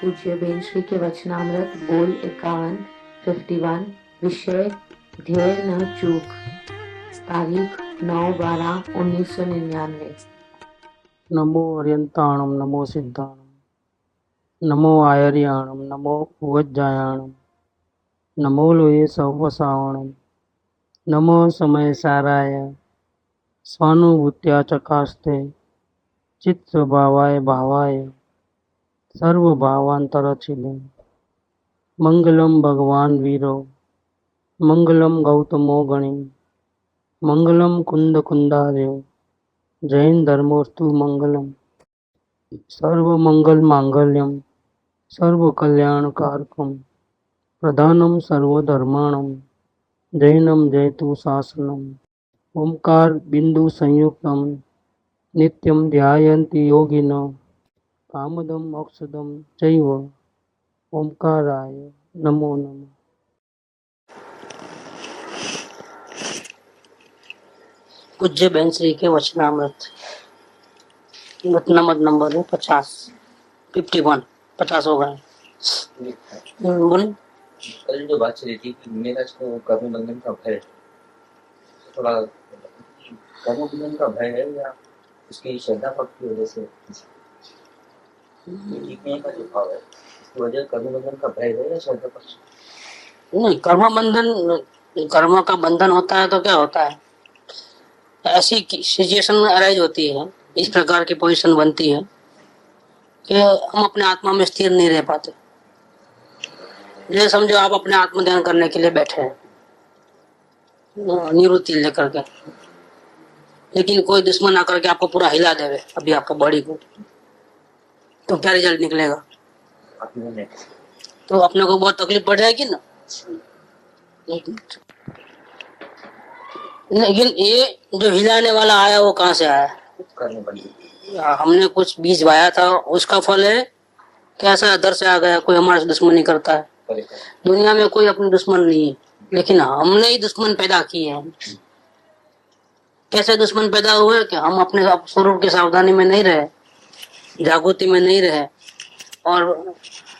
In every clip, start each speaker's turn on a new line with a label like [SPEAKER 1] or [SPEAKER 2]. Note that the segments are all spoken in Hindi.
[SPEAKER 1] पूज्य बेन श्री के वचनामृत बोल 51 विषय ध्येय न चूक, तारीख 9/12/1999।
[SPEAKER 2] नमो अर्यंताणम नमो सिद्धाणम नमो आयर्याणम नमो उवज्जायाणम नमो लोये सवसावणम नमो समय साराय स्वानुभूत्या चकास्ते चित्स्वभावाय भावाय सर्वभावांतरचिले मंगलम भगवान वीरो मंगलम गौतमो गणि मंगलम कुंद कुंदार्यो जैन धर्मोस्तु मंगलम सर्वमंगल मांगल्यम सर्वकल्याणकारकम प्रधानम सर्वधर्माणम जैनम जयतु शासनम ओंकार बिंदु संयुक्तम नित्यम ध्यायन्ति योगिनो कामदम मोक्षदम चैव ओंकाराय नमो नमः। पूज्य बेन श्री के वचनामृत वचनामृत नंबर 50 हो गए। बोले
[SPEAKER 3] कल जो बात चली थी कि मेरा इसको कर्म बंधन का भय, थोड़ा कर्म बंधन का भय है या उसकी श्रद्धा भक्ति की वजह से जीतने का जो भाव है इसकी वजह कर्म बंधन का भय है या श्रद्धा पक्ष?
[SPEAKER 2] नहीं, कर्म का बंधन होता है तो क्या होता है, ऐसी सिचुएशन अराइज होती है, इस प्रकार की पोजीशन बनती है कि हम अपने आत्मा में स्थिर नहीं रह पाते। जैसे समझो आप अपने आत्म ध्यान करने के लिए बैठे हैं निवृत्ति लेकर के, लेकिन कोई दुश्मन आकर के आपको पूरा हिला देवे अभी आपका बॉडी को, तो क्या रिजल्ट निकलेगा? तो अपने को बहुत तकलीफ पड़ जाएगी ना। लेकिन ये जो हिलाने वाला आया वो कहाँ से आया? हमने कुछ बीज वाया था, उसका फल है कैसा अंदर से आ गया। कोई हमारे दुश्मनी करता है, दुनिया में कोई अपने दुश्मन नहीं है, लेकिन हमने ही दुश्मन पैदा किए हैं। कैसे दुश्मन पैदा हुए कि हम अपने स्वरूप की सावधानी में नहीं रहे, जागृति में नहीं रहे और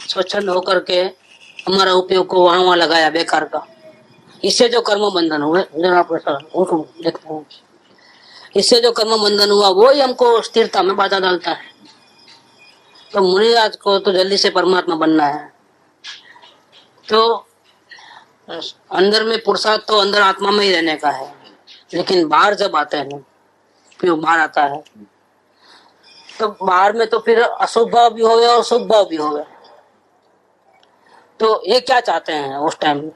[SPEAKER 2] स्वच्छंद होकर के हमारा उपयोग को वहां लगाया बेकार का। इससे जो कर्म बंधन हुए, उनको देखते हैं, इससे जो कर्म बंधन हुआ वो ही हमको स्थिरता में बाधा डालता है। तो मुनिराज को तो जल्दी से परमात्मा बनना है, तो अंदर में पुरुषार्थ तो अंदर आत्मा में ही रहने का है, लेकिन बाहर जब आते हैं फिर बाहर आता है तो बाहर में तो फिर अशुभ भाव भी होगा और शुभ भाव भी होगा। तो ये क्या चाहते हैं उस टाइम में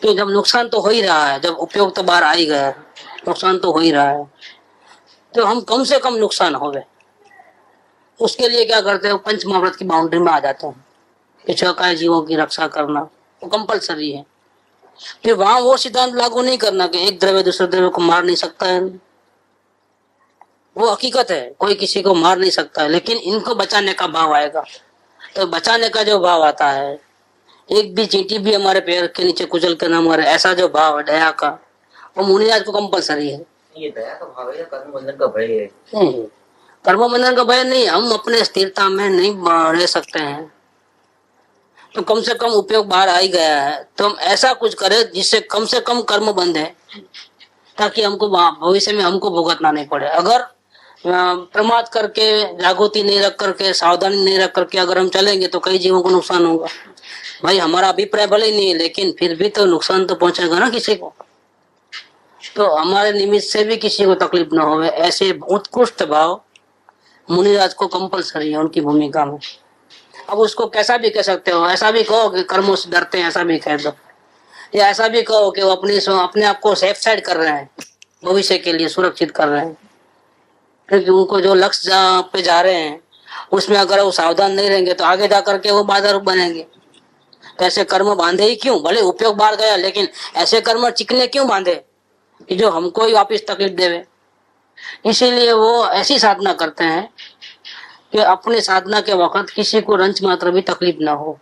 [SPEAKER 2] कि जब नुकसान तो हो ही रहा है, जब उपयोग तो बाहर आ ही गया, नुकसान तो हो ही रहा है, तो हम कम से कम नुकसान हो गए उसके लिए क्या करते हैं, पंच महाव्रत की बाउंड्री में आ जाते हैं कि छह जीवों की रक्षा करना वो कंपलसरी है। फिर वहां वो सिद्धांत लागू नहीं करना कि एक द्रव्य दूसरे द्रव्य को मार नहीं सकता है, वो हकीकत है, कोई किसी को मार नहीं सकता है, लेकिन इनको बचाने का भाव आएगा। तो बचाने का जो भाव आता है, एक भी चींटी भी हमारे पैर के नीचे कुचल के ना मारे, ऐसा जो भाव है दया का, वो मुनिराज को कंपलसरी है।
[SPEAKER 3] ये दया का भाव है या कर्म बंधन का भय है?
[SPEAKER 2] नहीं, कर्म बंधन का भय नहीं, हम अपने स्थिरता में नहीं रह सकते हैं तो कम से कम उपयोग बाहर आ ही गया है, तो हम ऐसा कुछ करें जिससे कम से कम कर्म बंध है, ताकि हमको भविष्य में हमको भुगतना नहीं पड़े। अगर प्रमाद करके, जागृति नहीं रख करके, सावधानी नहीं रख करके अगर हम चलेंगे तो कई जीवों को नुकसान होगा। भाई हमारा अभिप्राय भले ही नहीं है, लेकिन फिर भी तो नुकसान तो पहुंचेगा ना किसी को, तो हमारे निमित्त से भी किसी को तकलीफ ना हो। ऐसे उत्कृष्ट भाव मुनिराज को कंपलसरी है उनकी भूमिका में। अब उसको कैसा भी कह सकते हो, ऐसा भी कहो कि कर्मों से डरते हैं, ऐसा भी कह दो, या ऐसा भी कहो कि वो अपने आप को सेफ साइड कर रहे हैं, भविष्य के लिए सुरक्षित कर रहे हैं, क्योंकि उनको जो लक्ष्य पे जा रहे हैं उसमें अगर वो सावधान नहीं रहेंगे तो आगे जाकर के वो बाधा रूप बनेंगे। तो ऐसे कर्म बांधे ही क्यों? भले उपयोग बाहर गया, लेकिन ऐसे कर्म चिकने क्यों बांधे कि जो हमको ही वापिस तकलीफ देवे। इसीलिए वो ऐसी साधना करते हैं कि अपनी साधना के वक्त किसी को रंच मात्र भी तकलीफ ना हो।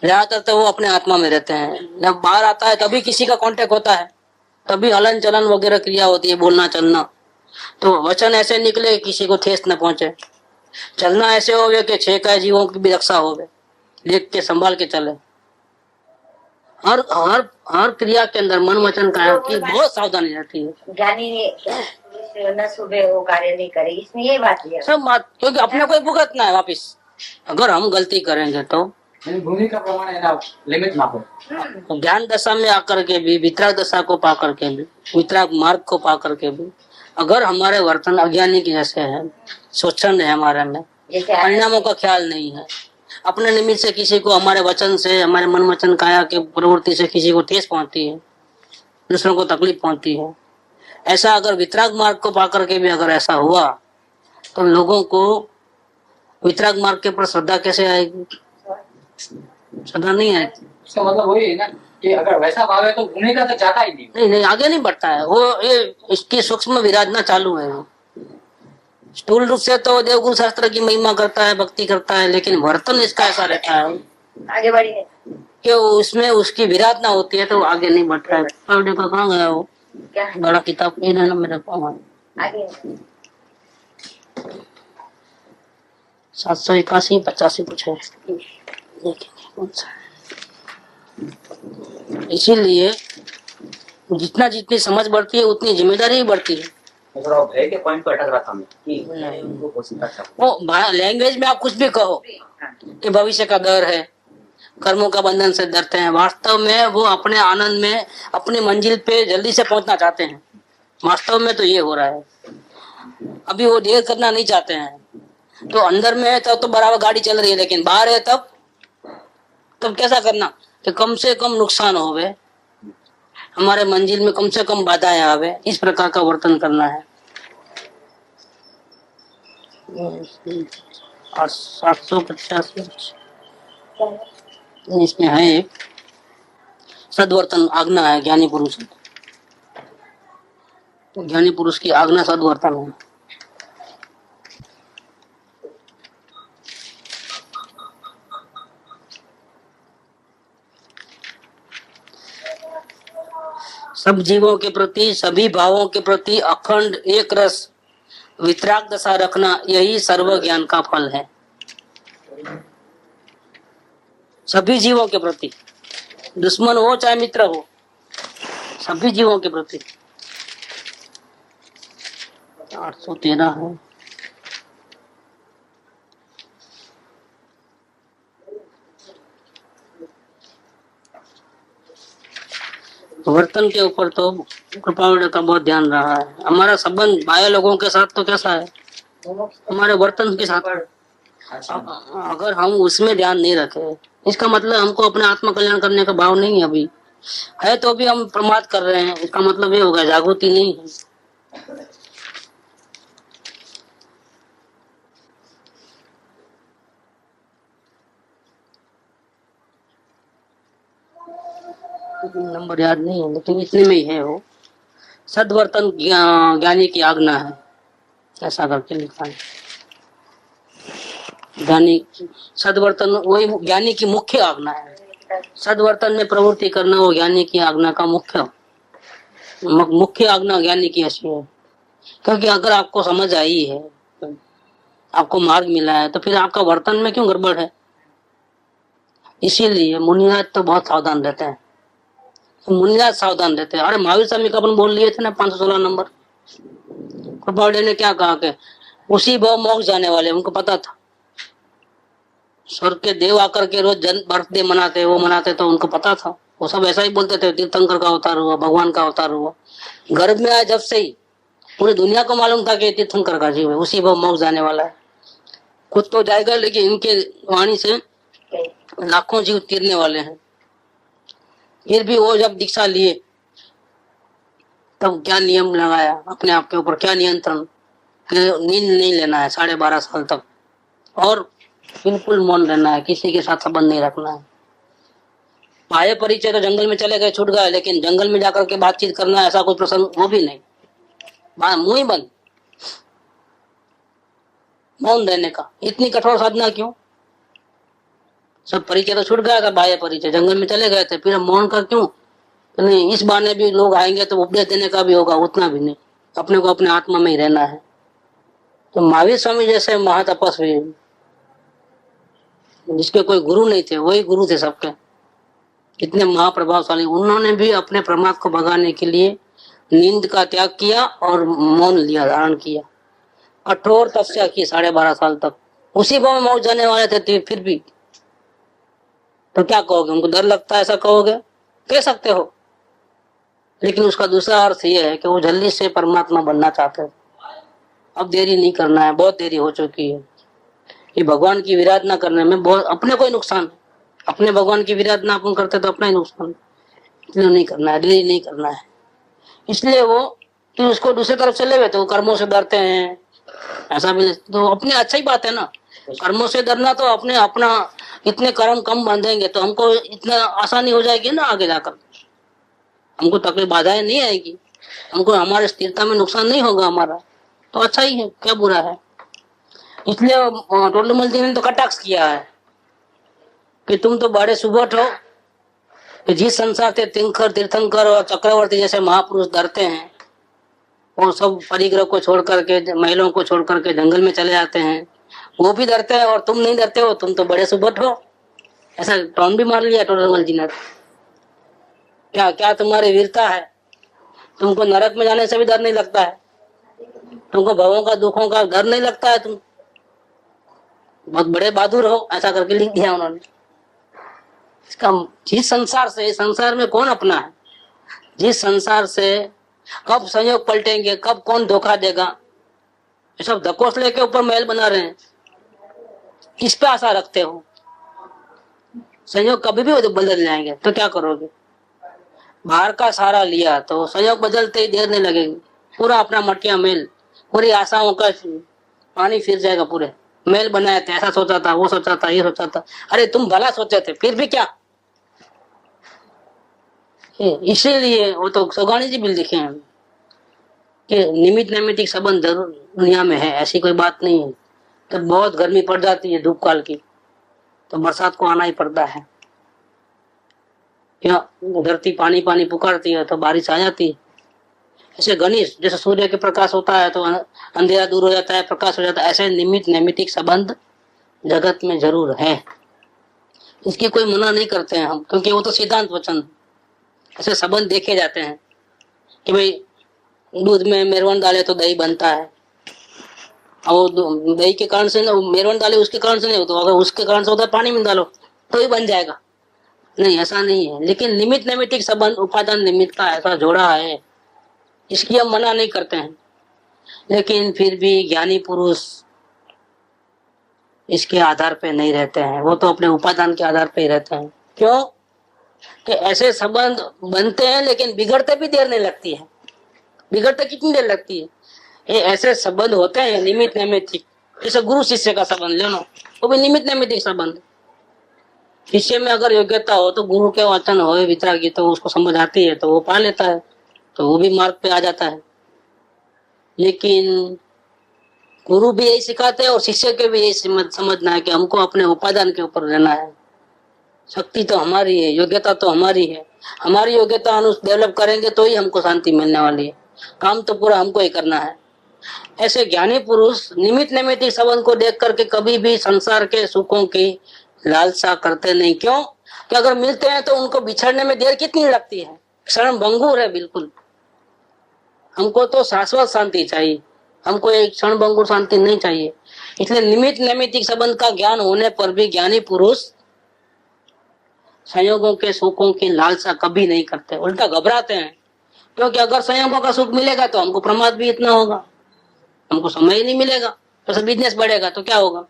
[SPEAKER 2] ज्यादातर तो वो अपने आत्मा में रहते हैं, जब बाहर आता है तभी किसी का कांटेक्ट होता है, तभी हलन चलन वगैरह क्रिया होती है, बोलना चलना, तो वचन ऐसे निकले किसी को ठेस न पहुंचे। चलना ऐसे हो गया कि 6 का जीवों की भी रक्षा हो गए, देख के संभाल के चले। हर हर हर क्रिया के अंदर मन वचन काया की बहुत सावधानी रहती है।
[SPEAKER 1] ज्ञानी ने न सुबह वो कार्य नहीं करे, इसमें ये बात है
[SPEAKER 2] सब बात, क्योंकि अपने को ही भुगतना है वापिस। अगर हम गलती करेंगे तो
[SPEAKER 3] भूमिका प्रमाण है लिमिट ना हो।
[SPEAKER 2] ज्ञान दशा में आकर के भी, वितराग दशा को पा करके भी, वितराग मार्ग को पा करके भी अगर हमारे वर्तन अज्ञानी के जैसे है, स्वच्छंद है हमारे में, परिणामों का ख्याल नहीं है, अपने निमित्त से किसी को, हमारे वचन से, हमारे मन वचन काया के प्रवृत्ति से किसी को ठेस पहुंचती है, दूसरों को तकलीफ पहुंचती है, ऐसा अगर वितराग मार्ग को पा करके भी अगर ऐसा हुआ तो लोगों को वितराग मार्ग के ऊपर श्रद्धा कैसे आएगी? श्रद्धा नहीं आएगी।
[SPEAKER 3] इसका मतलब वही है ना कि अगर वैसा भाव है तो भूमिका तो जाता ही नहीं।
[SPEAKER 2] नहीं, आगे नहीं बढ़ता है वो, ये इसकी सूक्ष्म विराजना चालू है। स्थूल रूप से तो देवगुरु शास्त्र की महिमा करता है, भक्ति करता है, लेकिन वर्तन इसका ऐसा रहता है
[SPEAKER 1] आगे बढ़ी है
[SPEAKER 2] कि उसमें उसकी विराधना होती है तो आगे नहीं बढ़ता है। कहाँ गया वो?
[SPEAKER 1] क्या
[SPEAKER 2] बड़ा किताब नहीं है ना मेरे पास।
[SPEAKER 1] आगे
[SPEAKER 2] 781 85 कुछ है, इसीलिए जितना जितनी समझ बढ़ती है उतनी जिम्मेदारी ही बढ़ती है।
[SPEAKER 3] भय के पॉइंट पर अटक रहा था मैं कि
[SPEAKER 2] वो लैंग्वेज में आप कुछ भी कहो कि भविष्य का डर है, कर्मों का बंधन से डरते हैं, वास्तव में वो अपने आनंद में, अपनी मंजिल पे जल्दी से पहुंचना चाहते हैं। वास्तव में तो ये हो रहा है, अभी वो देर करना नहीं चाहते हैं। तो अंदर में है तो बराबर गाड़ी चल रही है, लेकिन बाहर है तब कैसा करना कि कम से कम नुकसान होवे, हमारे मंजिल में कम से कम बाधाएं आवे, इस प्रकार का वर्तन करना है। 785 इसमें है एक सद्वर्तन आज्ञा है ज्ञानी पुरुष, ज्ञानी पुरुष की आज्ञा सद्वर्तन है। सब जीवों के प्रति, सभी भावों के प्रति अखंड एक रस वितराग दशा रखना, यही सर्व ज्ञान का फल है। सभी जीवों के प्रति, दुश्मन हो चाहे मित्र हो, सभी जीवों के प्रति। 813 है। वर्तन के ऊपर तो कृपाणु का बहुत ध्यान रहा है। हमारा संबंध बाह्य लोगों के साथ तो कैसा है, हमारे वर्तन के साथ। अगर हम उसमें ध्यान नहीं रखे, इसका मतलब हमको अपने आत्म कल्याण करने का भाव नहीं है, अभी है तो भी हम प्रमाद कर रहे हैं, इसका मतलब ये होगा जागृति नहीं है। नंबर याद नहीं है, लेकिन इतने में ही है वो। सद्वर्तन ज्ञानी की आज्ञा है, ऐसा करके लिखा है। ज्ञानी सद्वर्तन वही ज्ञानी की मुख्य आज्ञा है। सद्वर्तन में प्रवृत्ति करना वो ज्ञानी की आज्ञा का मुख्य आज्ञा ज्ञानी की ऐसी है। क्योंकि अगर आपको समझ आई है, आपको मार्ग मिला है, तो फिर आपका वर्तन में क्यों गड़बड़ है? इसीलिए मुनिराज तो बहुत सावधान रहते हैं, मुनिराज सावधान रहते हैं। अरे महावीर स्वामी का अपन बोल लिए थे ना 516 नंबर, कृपाणु ने क्या कहा कि उसी भाव मोक्ष जाने वाले, उनको पता था। स्वर्ग के देव आकर के रोज बर्थडे मनाते, वो मनाते, तो उनको पता था। वो सब ऐसा ही बोलते थे, तीर्थंकर का अवतार हुआ, भगवान का अवतार हुआ। गर्भ में आया जब से ही पूरी दुनिया को मालूम था कि तीर्थंकर का जीव है, उसी भाव मोक्ष जाने वाला है। खुद तो जाएगा, लेकिन इनके वाणी से लाखों जीव तीरने वाले हैं। फिर भी वो जब दीक्षा लिए तब क्या नियम लगाया अपने आप के ऊपर, क्या नियंत्रण, नींद नहीं लेना है 12.5 साल तक, और बिल्कुल मौन रहना है, किसी के साथ संबंध नहीं रखना है। पाए परिचय तो जंगल में चले गए, छूट गए, लेकिन जंगल में जाकर के बातचीत करना ऐसा कोई प्रसंग वो भी नहीं। मुंह ही बंद, मौन रहने का। इतनी कठोर साधना क्यों? सब परिचय तो छूट गया था, बाह्य परिचय, जंगल में चले गए थे, फिर मौन का क्यों? नहीं, इस बहाने भी लोग आएंगे तो उपदेश देने का भी होगा, उतना भी नहीं, अपने को अपने आत्मा में ही रहना है। तो महावीर स्वामी जैसे महातपस्वी, जिसके कोई गुरु नहीं थे, वही गुरु थे सबके, कितने महाप्रभावशाली, उन्होंने भी अपने प्रमाद को भगाने के लिए नींद का त्याग किया और मौन लिया, धारण किया, कठोर तपस्या की 12.5 साल तक। उसी भाव में मौत जाने वाले थे, फिर भी। तो क्या कहोगे, उनको डर लगता है ऐसा कहोगे? कह सकते हो, लेकिन उसका दूसरा अर्थ यह है कि वो जल्दी से परमात्मा बनना चाहते हैं। अब देरी नहीं करना है, बहुत देरी हो चुकी है। ये भगवान की विराधना करने में बहुत अपने को ही नुकसान है। अपने भगवान की विराधना अपन करते तो अपना ही नुकसान है, इसलिए नहीं करना है, देरी नहीं करना है। इसलिए वो कि उसको दूसरी तरफ चले गए तो वो कर्मों से डरते हैं, ऐसा भी तो अपने अच्छा ही बात है ना। कर्मों से डरना तो अपने अपना इतने कर्म कम बांधेंगे तो हमको इतना आसानी हो जाएगी ना, आगे जाकर हमको तकलीफ बाधाएं नहीं आएगी, हमको हमारे स्थिरता में नुकसान नहीं होगा हमारा, तो अच्छा ही है, क्या बुरा है। इसलिए टोडरमल जी ने तो कटाक्ष किया है कि तुम तो बड़े सुबह हो कि जिस संसार से तीर्थंकर और चक्रवर्ती जैसे महापुरुष डरते हैं, और सब परिग्रह को छोड़ करके, महिलाओं को छोड़ करके जंगल में चले जाते हैं, वो भी डरते हैं और तुम नहीं डरते हो, तुम तो बड़े सुबह हो। ऐसा टॉन भी मार लिया टोडरमल जी ने। क्या क्या तुम्हारी वीरता है, तुमको नरक में जाने से भी डर नहीं लगता है, तुमको भवों का दुखों का डर नहीं लगता है, तुम बहुत बड़े बहादुर हो, ऐसा करके लिख दिया उन्होंने। इसका जिस संसार से, संसार में कौन अपना है, जिस संसार से कब संयोग पलटेंगे, कब कौन धोखा देगा, ये सब धकोसले के ऊपर महल बना रहे हैं, किस पे आशा रखते हो? संयोग कभी भी बदल जाएंगे तो क्या करोगे? बाहर का सहारा लिया तो संयोग बदलते ही देर नहीं लगेगी, पूरा अपना मटकिया मेल, पूरी आशाओं का पानी फिर जाएगा। पूरे मेल बनाए थे, ऐसा सोचा था, वो सोचा था, ये सोचा था, अरे तुम भला सोचे थे, फिर भी क्या। इसीलिए वो तो सौगानी जी भी लिखे हैं कि निमित नैमितिक संबंध जरूर दुनिया में है, ऐसी कोई बात नहीं है। तो बहुत गर्मी पड़ जाती है धूप काल की, तो बरसात को आना ही पड़ता है। क्या धरती पानी पानी पुकारती है तो बारिश आ जाती है। ऐसे गणेश जैसे सूर्य के प्रकाश होता है तो अंधेरा दूर हो जाता है, प्रकाश हो जाता है, ऐसे निमित नैमितिक संबंध जगत में जरूर है। इसकी कोई मना नहीं करते हैं हम, क्योंकि वो तो सिद्धांत वचन, ऐसे संबंध देखे जाते हैं कि भाई दूध में मेरवन डाले तो दही बनता है, और दही के कारण से मेरवन डाले उसके कारण से नहीं होता, अगर उसके कारण से होता है पानी में डालो तो ही बन जाएगा, नहीं ऐसा नहीं है। लेकिन निमित नैमितिक संबंध उपादान निमित्त का ऐसा जोड़ा है, इसकी हम मना नहीं करते हैं। लेकिन फिर भी ज्ञानी पुरुष इसके आधार पे नहीं रहते हैं, वो तो अपने उपादान के आधार पे ही रहते हैं। क्यों कि ऐसे संबंध बनते हैं लेकिन बिगड़ते भी देर नहीं लगती है। बिगड़ते कितनी देर लगती है? ये ऐसे संबंध होते हैं निमित नैमितिक, जैसे गुरु शिष्य का संबंध ले लो, वो भी निमित नैमितिक संबंध। शिष्य में अगर योग्यता हो तो गुरु के वचन हो विचार की तो उसको समझ आती है तो वो पा लेता है, तो वो भी मार्ग पे आ जाता है। लेकिन गुरु भी यही सिखाते हैं और शिष्य के भी यही समझना है कि हमको अपने उपादान के ऊपर रहना है। शक्ति तो हमारी है, योग्यता तो हमारी है, हमारी योग्यता अनुसार डेवलप करेंगे तो ही हमको शांति मिलने वाली है, काम तो पूरा हमको ही करना है। ऐसे ज्ञानी पुरुष निमित नैमितिक संबंध को देख करके कभी भी संसार के सुखों की लालसा करते नहीं। क्यों कि अगर मिलते हैं तो उनको बिछड़ने में देर कितनी लगती है, क्षण भंगुर है बिल्कुल। हमको तो शाश्वत शांति चाहिए, हमको एक क्षण भंगुर शांति नहीं चाहिए। इसलिए निमित नैमितिक संबंध का ज्ञान होने पर भी ज्ञानी पुरुष संयोगों के सुखों की लालसा कभी नहीं करते, उल्टा घबराते हैं। क्योंकि अगर संयोगों का सुख मिलेगा तो हमको प्रमाद भी इतना होगा, हमको समय ही नहीं मिलेगा, तो बिजनेस बढ़ेगा तो क्या होगा,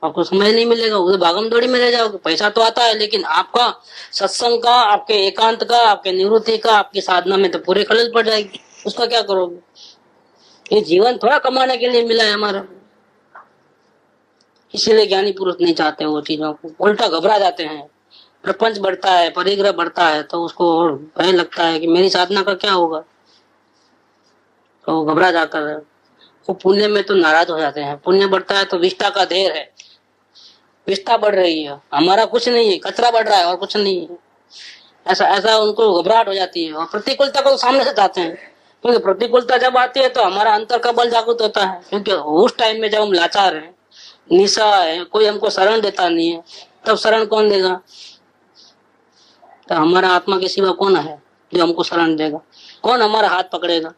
[SPEAKER 2] आपको समय नहीं मिलेगा, उधर भागम दौड़ी में रह जाओगे। पैसा तो आता है लेकिन आपका सत्संग का, आपके एकांत का, आपके निवृत्ति का, आपकी साधना में तो पूरे खलल पड़ जाएगी। उसका क्या करोगे? ये जीवन थोड़ा कमाने के लिए मिला है हमारा। इसीलिए ज्ञानी पुरुष नहीं चाहते वो चीजों को, उल्टा घबरा जाते हैं। प्रपंच बढ़ता है, परिग्रह बढ़ता है तो उसको और भय लगता है कि मेरी साधना का क्या होगा, तो घबरा जाकर वो पुण्य में तो नाराज हो जाते हैं। पुण्य बढ़ता है तो विष्ठा का ढेर है, विष्ठा बढ़ रही है, हमारा कुछ नहीं है, कचरा बढ़ रहा है और कुछ नहीं है, ऐसा ऐसा उनको घबराहट हो जाती है। और प्रतिकूलता को सामने से चाहते हैं क्योंकि प्रतिकूलता जब आती है तो हमारा अंतर का बल जागृत होता है, क्योंकि उस टाइम में जब हम लाचार हैं, निशा है, कोई हमको शरण देता नहीं है, तब शरण कौन देगा? तो हमारा आत्मा के सिवा कौन है जो हमको शरण देगा? कौन हमारा हाथ पकड़ेगा?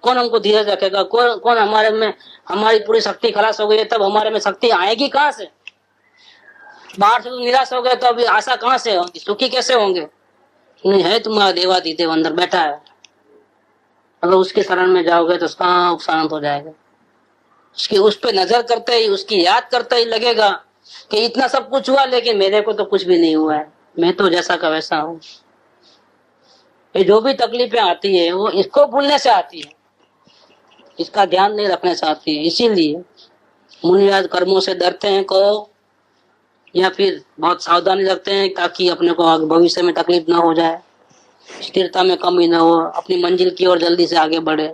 [SPEAKER 2] कौन हमको धीरज रखेगा? कौन हमारे में, हमारी पूरी शक्ति खलास हो गई है तब हमारे में शक्ति आएगी कहाँ से? बाहर से तो निराश हो गए तो अभी आशा कहाँ से होगी? सुखी कैसे होंगे? नहीं है तुम्हारा देवादिदेव अंदर बैठा है, अगर उसके शरण में जाओगे तो सब शांत हो जाएगा। उसकी उस पे नजर करते ही, उसकी याद करते ही लगेगा कि इतना सब कुछ हुआ लेकिन मेरे को तो कुछ भी नहीं हुआ है, मैं तो जैसा का वैसा हूँ। ये जो भी तकलीफें आती है वो इसको भूलने से आती है, इसका ध्यान नहीं रखने से आती है। इसीलिए मुनिराज कर्मों से डरते हैं को, या फिर बहुत सावधानी रखते हैं ताकि अपने को आगे भविष्य में तकलीफ ना हो जाए, स्थिरता में कमी ना हो, अपनी मंजिल की ओर जल्दी से आगे बढ़े,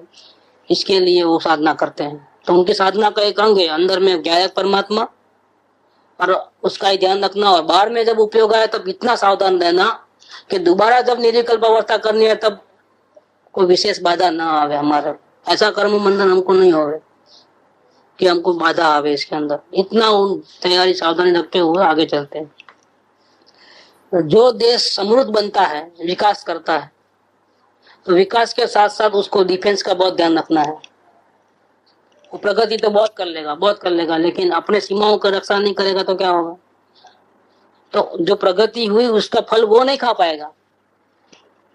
[SPEAKER 2] इसके लिए वो साधना करते हैं। तो उनकी साधना का एक अंग है अंदर में गायक परमात्मा, और उसका ही ध्यान रखना। और बाहर में जब उपयोग आए तब इतना सावधान रहना कि दोबारा जब निर्विकल्प अवस्था करनी है तब कोई विशेष बाधा ना आवे हमारे, ऐसा कर्म बंधन हमको नहीं होवे कि हमको बाधा आवे इसके अंदर। इतना उन तैयारी सावधानी रखते हुए आगे चलते हैं। जो देश समृद्ध बनता है, विकास करता है, तो विकास के साथ साथ उसको डिफेंस का बहुत ध्यान रखना है। वो प्रगति तो बहुत कर लेगा, लेकिन अपने सीमाओं का रक्षा नहीं करेगा तो क्या होगा? तो जो प्रगति हुई उसका फल वो नहीं खा पाएगा।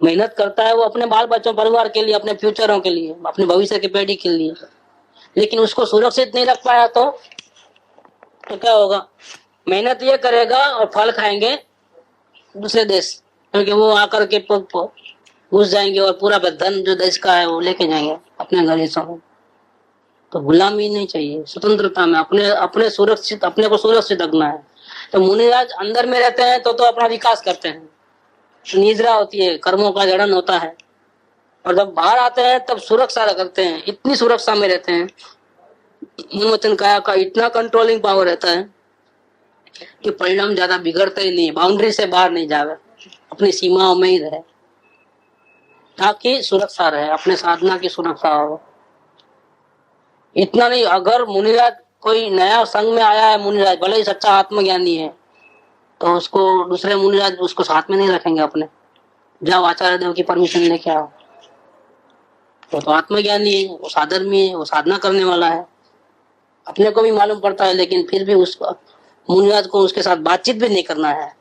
[SPEAKER 2] मेहनत करता है वो अपने बाल बच्चों, परिवार के लिए, अपने फ्यूचरों के लिए, अपने भविष्य की पीढ़ी के लिए, लेकिन उसको सुरक्षित नहीं रख पाया तो क्या होगा? मेहनत ये करेगा और फल खाएंगे दूसरे देश, क्योंकि वो आकर के घुस जाएंगे और पूरा धन जो देश का है वो लेके जाएंगे अपने देशों में। तो गुलामी नहीं चाहिए, स्वतंत्रता में अपने सुरक्षित, अपने को सुरक्षित रखना है। तो मुनिराज अंदर में रहते हैं तो अपना विकास करते हैं, निद्रा होती है, कर्मों का जड़न होता है, और जब बाहर आते हैं तब सुरक्षा करते हैं। इतनी सुरक्षा में रहते हैं, मन वचन काया का इतना कंट्रोलिंग पावर रहता है कि परिणाम ज्यादा बिगड़ते ही नहीं, बाउंड्री से बाहर नहीं जावे, अपनी सीमाओं में ही रहे, ताकि सुरक्षा रहे, अपने साधना की सुरक्षा हो। इतना नहीं, अगर मुनिराज कोई नया संघ में आया है, मुनिराज भले ही सच्चा आत्मज्ञानी है, तो उसको दूसरे मुनिराज उसको साथ में नहीं रखेंगे अपने। जाओ आचार्य देव की परमिशन लेके आओ, वो तो आत्मज्ञानी है, वो साधर्मी है, वो साधना करने वाला है, अपने को भी मालूम पड़ता है, लेकिन फिर भी उसको मुनिराज को उसके साथ बातचीत भी नहीं करना है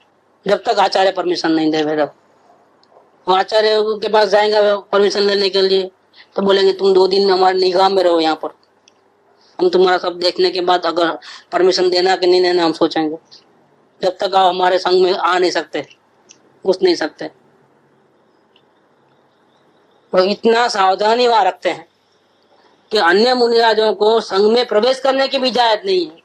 [SPEAKER 2] जब तक आचार्य परमिशन नहीं देवे। जब वो आचार्य के पास जाएंगे परमिशन लेने के लिए तो बोलेंगे तुम 2 दिन हमारे निगाह में रहो, यहाँ पर हम तुम्हारा सब देखने के बाद अगर परमिशन देना कि नहीं देना हम सोचेंगे। जब तक आप हमारे संग में आ नहीं सकते, घुस नहीं सकते। तो इतना सावधानी वहां रखते हैं कि अन्य मुनिराजों को संघ में प्रवेश करने की भी इजाजत नहीं है।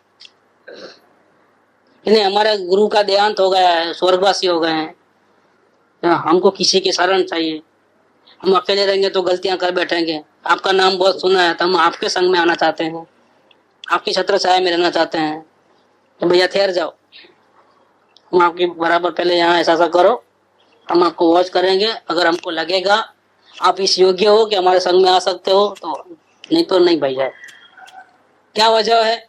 [SPEAKER 2] इन्हें हमारे गुरु का देहांत हो गया है, स्वर्गवासी हो गए हैं, हमको किसी की शरण चाहिए, हम अकेले रहेंगे तो गलतियां कर बैठेंगे, आपका नाम बहुत सुना है तो हम आपके संग में आना चाहते हैं, आपकी छत्र छाया में रहना चाहते हैं, तो भैया ठहर जाओ, हम आपकी बराबर पहले यहाँ ऐसा करो, हम आपको वॉच करेंगे, अगर हमको लगेगा आप इस योग्य हो कि हमारे संग में आ सकते हो तो, नहीं तो नहीं भैया। क्या वजह है?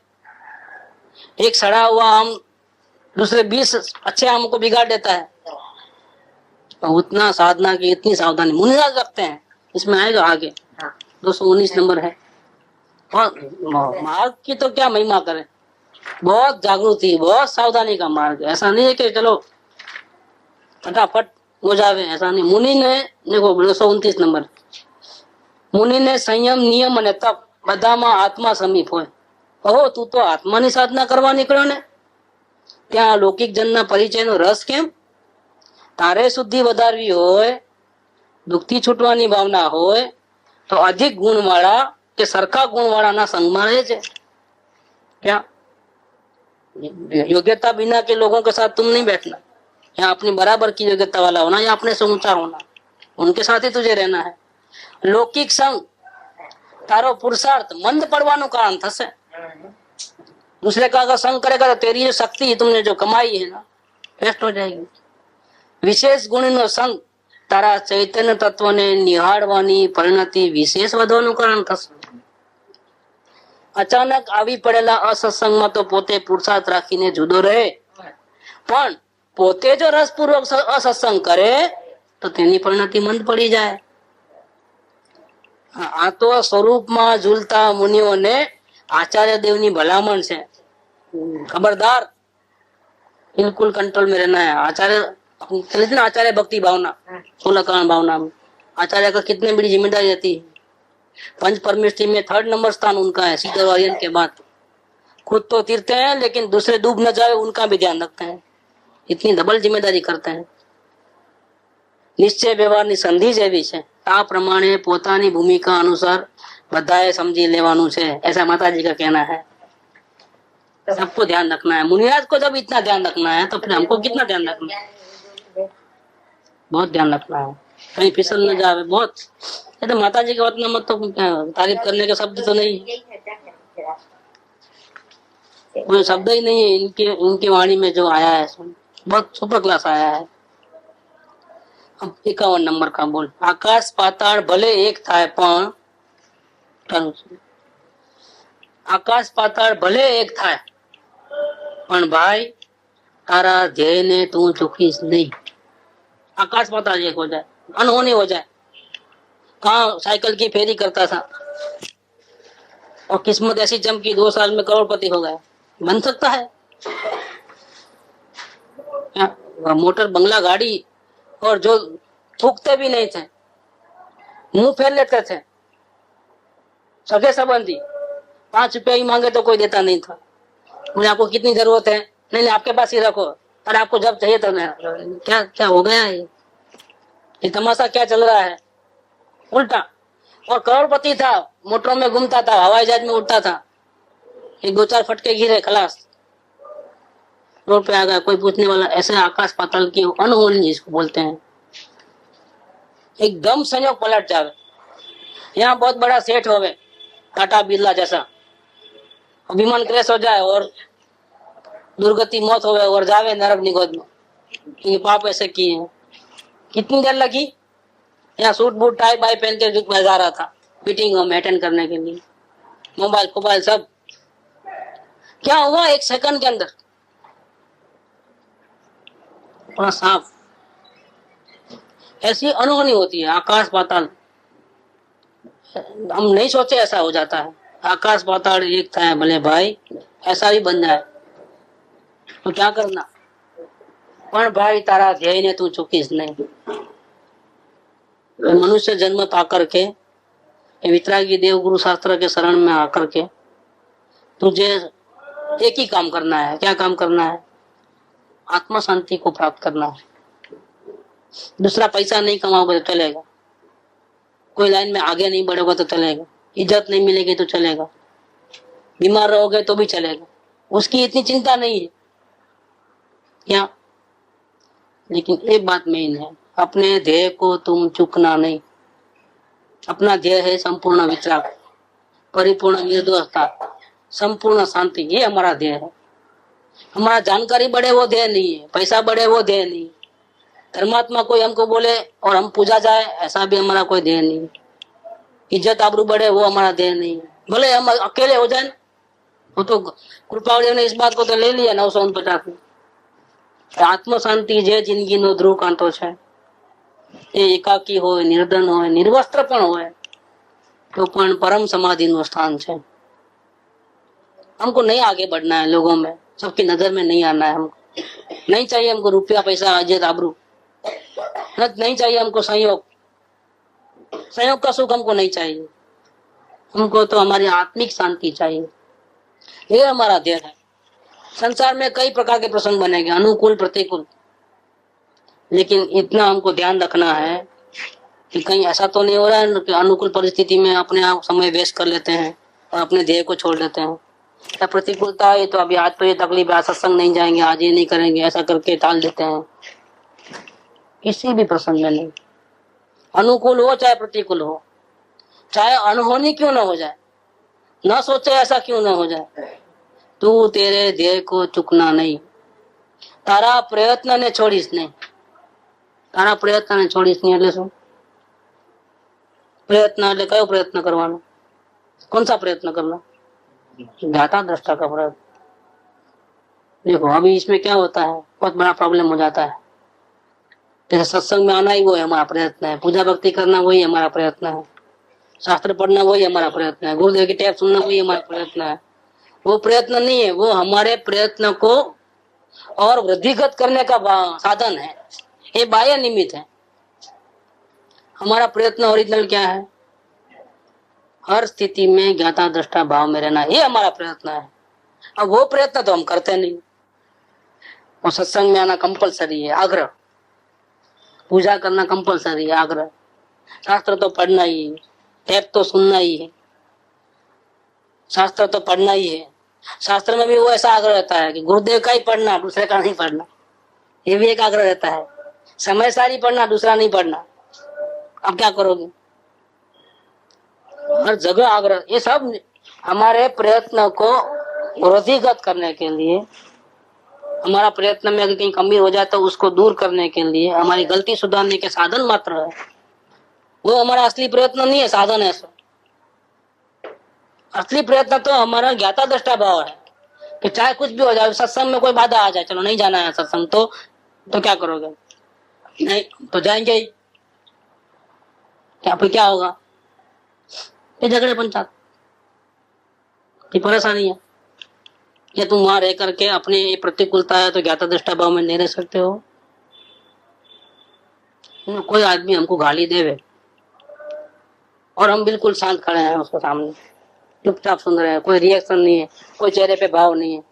[SPEAKER 2] एक सड़ा हुआ आम दूसरे 20 अच्छे आम को बिगाड़ देता है। तो उतना साधना की इतनी सावधानी मुनिराज रखते हैं। इसमें आएगा आगे 219 नंबर है। और मार्ग की तो क्या महिमा करे, बहुत जागृति, बहुत सावधानी का मार्ग। ऐसा नहीं है कि चलो फटाफट हो जावे, ऐसा नहीं। मुनि ने देखो 229 नंबर, मुनि ने संयम नियम અને તપ બધામાં આત્મા સમીપ હોય। કહો તું તો આત્માની સાધના કરવા નીકળ્યો ને, ત્યાં લૌકિક જનના પરિચયનો રસ કેમ? તારે શુદ્ધિ વધારવી હોય, દુઃખથી છૂટવાની ભાવના હોય તો અધિક ગુણવાળા કે સરખા ગુણવાળાના સંગમાં રહે છે। क्या योग्यता बिना के लोगों के साथ तुम नहीं बैठना, या अपनी बराबर की योग्यता वाला होना, या अपने से ऊंचा होना, उनके साथ ही तुझे रहना है। लौकिक संग तारो पुरुषार्थ मंद पड़वानु कारण थसे। दूसरे का अगर संग करेगा तो तेरी जो शक्ति तुमने जो कमाई है ना, वेस्ट हो जाएगी। विशेष गुण नो संग તારા ચૈતન્ય તત્વને નિહાળવાની પરિણતિ વિશેષ વધવાનું કારણ થશે. અચાનક આવી પડેલા અસત્સંગમાં તો પોતે પુરુષાર્થ રાખીને જુદો રહે, પણ પોતે જો રસપૂર્વક અસત્સંગ કરે તો તેની પરિણતિ મંદ પડી જાય. આ તો સ્વરૂપમાં ઝૂલતા મુનિઓને आचार्य देव ની भलामण છે. खबरदार, बिल्कुल कंट्रोल में रहना है. आचार्य आचार्य भक्ति भावना, 16 कारण भावना में आचार्य का कितने बड़ी जिम्मेदारी रहती है. पंच परमेष्ठी में 3rd नंबर स्थान उनका है, सीधर वारियन के बाद. खुद तो तीरते हैं लेकिन दूसरे डूब न जाए उनका भी ध्यान रखते हैं. इतनी डबल जिम्मेदारी करते हैं. निश्चय व्यवहार ની संधि જેવી છે. આ પ્રમાણે પોતાની ભૂમિકા અનુસાર बधाए समझी लेवानू छे, ऐसा माता जी का कहना है. सबको ध्यान रखना है. मुनिराज को जब इतना ध्यान रखना है तो फिर हमको कितना ध्यान रखना है? बहुत ध्यान रखना है, कहीं फिसल न जावे. बहुत ये तो माता जी के वतन मत तो तारीफ करने के शब्द तो नहीं, कोई शब्द ही नहीं है इनकी वाणी में जो आया है, बहुत सुपर क्लास आया है. अब 51 नंबर का बोल. आकाश पाताल भले एक थाय पण आकाश पाताल भले एक थाय पण भाई तारा ध्येय ने तू चूकीस नहीं. आकाश पाताल एक हो जाए, अनहोनी हो जाए. कहाँ साइकिल की फेरी करता था और किस्मत ऐसी चमकी 2 साल में करोड़पति हो गया. बन सकता है. मोटर बंगला गाड़ी, और जो थूकते भी नहीं थे, मुंह फेर लेते थे. सगे संबंधी 5 रुपया ही मांगे तो कोई देता नहीं था. मुझे आपको कितनी जरूरत है? नहीं नहीं आपके पास ही रखो. अरे आपको जब चाहिए तब. क्या क्या हो गया है ये तमाशा क्या चल रहा है? उल्टा. और करोड़पति था, मोटरों में घूमता था, हवाई जहाज में उड़ता था. एक 2-4 फटके गिरे, खलास, रोड पे आ गया, कोई पूछने वाला. ऐसे आकाश पाताल की अनहोनी जिसको बोलते हैं. एकदम संयोग पलट जावे. यहाँ बहुत बड़ा सेठ होवे, टाटा बिरला जैसा, विमान क्रैश हो जाए और दुर्गति मौत होवे और जावे नरक निगोद में. ये पाप ऐसे किए हैं. कितनी देर लगी? यहाँ सूट बूट टाई बाई पहन के जा रहा था मीटिंग में अटेंड करने के लिए. मोबाइल सब. क्या हुआ 1 सेकंड के अंदर? थोड़ा साफ. ऐसी अनहोनी होती है. आकाश पाताल, हम नहीं सोचे ऐसा हो जाता है. आकाश पाताल एक था भले भाई, ऐसा भी बन जाए तो क्या करना? पण भाई तारा ध्येय ने तू चूकीस नहीं. मनुष्य जन्म पाकर के, वितरागी देव गुरु शास्त्र के शरण में आकर के तुझे एक ही काम करना है. क्या काम करना है? आत्मा शांति को प्राप्त करना है. दूसरा पैसा नहीं कमाओगे तो चलेगा, कोई लाइन में आगे नहीं बढ़ोगे तो चलेगा, इज्जत नहीं मिलेगी तो चलेगा, बीमार रहोगे तो भी चलेगा, उसकी इतनी चिंता नहीं है क्या? लेकिन एक बात मेन है, अपने ध्येय को तुम चूकना नहीं. अपना ध्येय है संपूर्ण वितराग, परिपूर्ण निर्दोषता, संपूर्ण शांति. ये हमारा ध्येय है. हमारा जानकारी बढ़े वो ध्येय नहीं है, पैसा बढ़े वो ध्येय नहीं है, धर्मात्मा कोई हमको बोले और हम पूजा जाए ऐसा भी हमारा कोई ध्येय नहीं है, इज्जत आबरू बढ़े वो हमारा ध्येय नहीं है. भले हम अकेले हो जाए, वो तो कृपादेव ने इस बात को तो ले लिया 949 में. आत्म शांति जे जिंदगी नो ध्रुव कांटो है. ये एकाकी हो, निर्धन हो, निर्वस्त्र पण हो तो पण परम समाधि नो स्थान है. हमको नहीं आगे बढ़ना है, लोगों में सबकी नजर में नहीं आना है. हमको नहीं चाहिए, हमको रुपया पैसा इज्जत आबरू नहीं चाहिए. हमको संयोग का सुख हमको नहीं चाहिए. हमको तो हमारी आत्मिक शांति चाहिए. ये हमारा ध्येय है. संसार में कई प्रकार के प्रसंग बनेंगे, अनुकूल प्रतिकूल, लेकिन इतना हमको ध्यान रखना है कि कहीं ऐसा तो नहीं हो रहा है कि अनुकूल परिस्थिति में अपने आप समय वेस्ट कर लेते हैं और अपने ध्येय को छोड़ देते हैं. या प्रतिकूलता है तो अभी आज तो ये तकलीफ है, सत्संग नहीं जाएंगे, आज ये नहीं करेंगे, ऐसा करके टाल देते हैं. किसी भी प्रसंग में नहीं, अनुकूल हो चाहे प्रतिकूल हो, चाहे अनहोनी क्यों ना हो जाए, ना सोचे ऐसा क्यों ना हो जाए, तू तेरे ध्येय को चूकना नहीं. तारा प्रयत्न ने छोड़ीस नहीं. તારા પ્રયત્ન છોડીશ નહીં એટલે શું? प्रयत्न એટલે કયો પ્રયત્ન કરવાનો? कौन सा प्रयत्न करना? ज्ञाता दृष्टा का प्रयत्न। देखो अभी इसमें क्या होता है, बहुत बड़ा प्रॉब्लम हो जाता है। जैसे सत्संग में आना ही वो है हमारा प्रयत्न है, पूजा भक्ति करना वही हमारा प्रयत्न है, शास्त्र पढ़ना वही हमारा प्रयत्न है, गुरुदेव की टेप सुनना वही हमारा प्रयत्न है। वो प्रयत्न नहीं है, वो हमारे प्रयत्न को और वृद्धिगत करने का साधन है, ये बाह्य निमित्त है। हमारा प्रयत्न ओरिजिनल क्या है? हर स्थिति में ज्ञाता दृष्टा भाव में रहना, ये हमारा प्रयत्न है। अब वो प्रयत्न तो हम करते नहीं। और सत्संग में आना कंपलसरी है, आग्रह। पूजा करना कंपलसरी है, आग्रह। शास्त्र तो पढ़ना ही है, टेप तो सुनना ही है, शास्त्र तो पढ़ना ही है। शास्त्र में भी वो ऐसा आग्रह रहता है कि गुरुदेव का ही पढ़ना, दूसरे का नहीं पढ़ना, ये भी एक आग्रह रहता है। समय सारी पढ़ना, दूसरा नहीं पढ़ना। अब क्या करोगे? हर जगह आग्रह, ये सब हमारे प्रयत्न को वृद्धिगत करने के लिए, हमारा प्रयत्न में अगर कहीं कमी हो जाए तो उसको दूर करने के लिए, हमारी गलती सुधारने के साधन मात्र है। वो हमारा असली प्रयत्न नहीं है, साधन है। असली प्रयत्न तो हमारा ज्ञाता दृष्टा भाव है कि चाहे कुछ भी हो जाए, सत्संग में कोई बाधा आ जाए, चलो नहीं जाना है सत्संग, तो क्या करोगे? नहीं तो जाएंगे ही, क्या फिर क्या होगा? ये झगड़े पंचायत की परेशानी है। या तुम वहां रह करके अपने प्रतिकूलता है तो ज्ञाता दृष्टा भाव में नहीं रह सकते हो। कोई आदमी हमको गाली देवे और हम बिल्कुल शांत खड़े हैं उसके सामने, चुपचाप सुन रहे हैं, कोई रिएक्शन नहीं है, कोई चेहरे पे भाव नहीं है,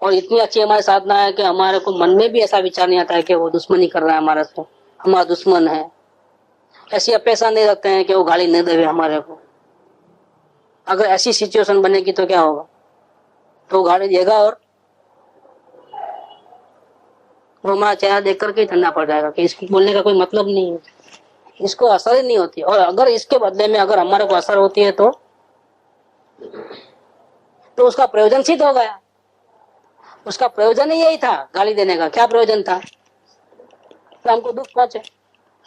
[SPEAKER 2] और इतनी अच्छी हमारी साधना है कि हमारे को मन में भी ऐसा विचार नहीं आता है कि वो दुश्मनी कर रहा है हमारे से, हमारा दुश्मन है। ऐसी अपेक्षा नहीं रखते हैं कि वो गाली नहीं देवे हमारे को। अगर ऐसी सिचुएशन बनेगी तो क्या होगा? तो गाली देगा और वो हमारा चेहरा देख करके ही ठंडा पड़ जाएगा कि इसको बोलने का कोई मतलब नहीं है, इसको असर ही नहीं होती। और अगर इसके बदले में अगर हमारे को असर होती है तो उसका प्रयोजन सिद्ध हो गया। उसका प्रयोजन ही यही था, गाली देने का। क्या प्रयोजन था? तो हमको दुख पहुंचे,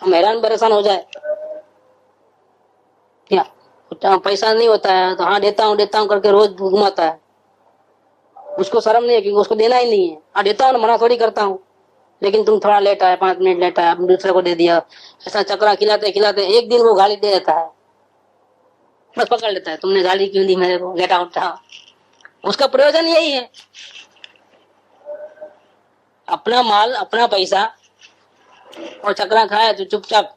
[SPEAKER 2] हम हैरान परेशान हो जाए। क्या पैसा नहीं होता है तो हाँ देता हूँ करके रोज घुमाता है, उसको शर्म नहीं है क्योंकि उसको देना ही नहीं है। हाँ देता हूँ, मना थोड़ी करता हूँ, लेकिन तुम थोड़ा लेट आए, 5 मिनट लेट आए, दूसरे को दे दिया। ऐसा चक्रा खिलाते खिलाते एक दिन वो गाली दे देता है, बस पकड़ लेता है, तुमने गाली क्यों दी मेरे को, गेट आउट। उसका प्रयोजन यही है, अपना माल अपना पैसा, और चक्रा खाए तो चुपचाप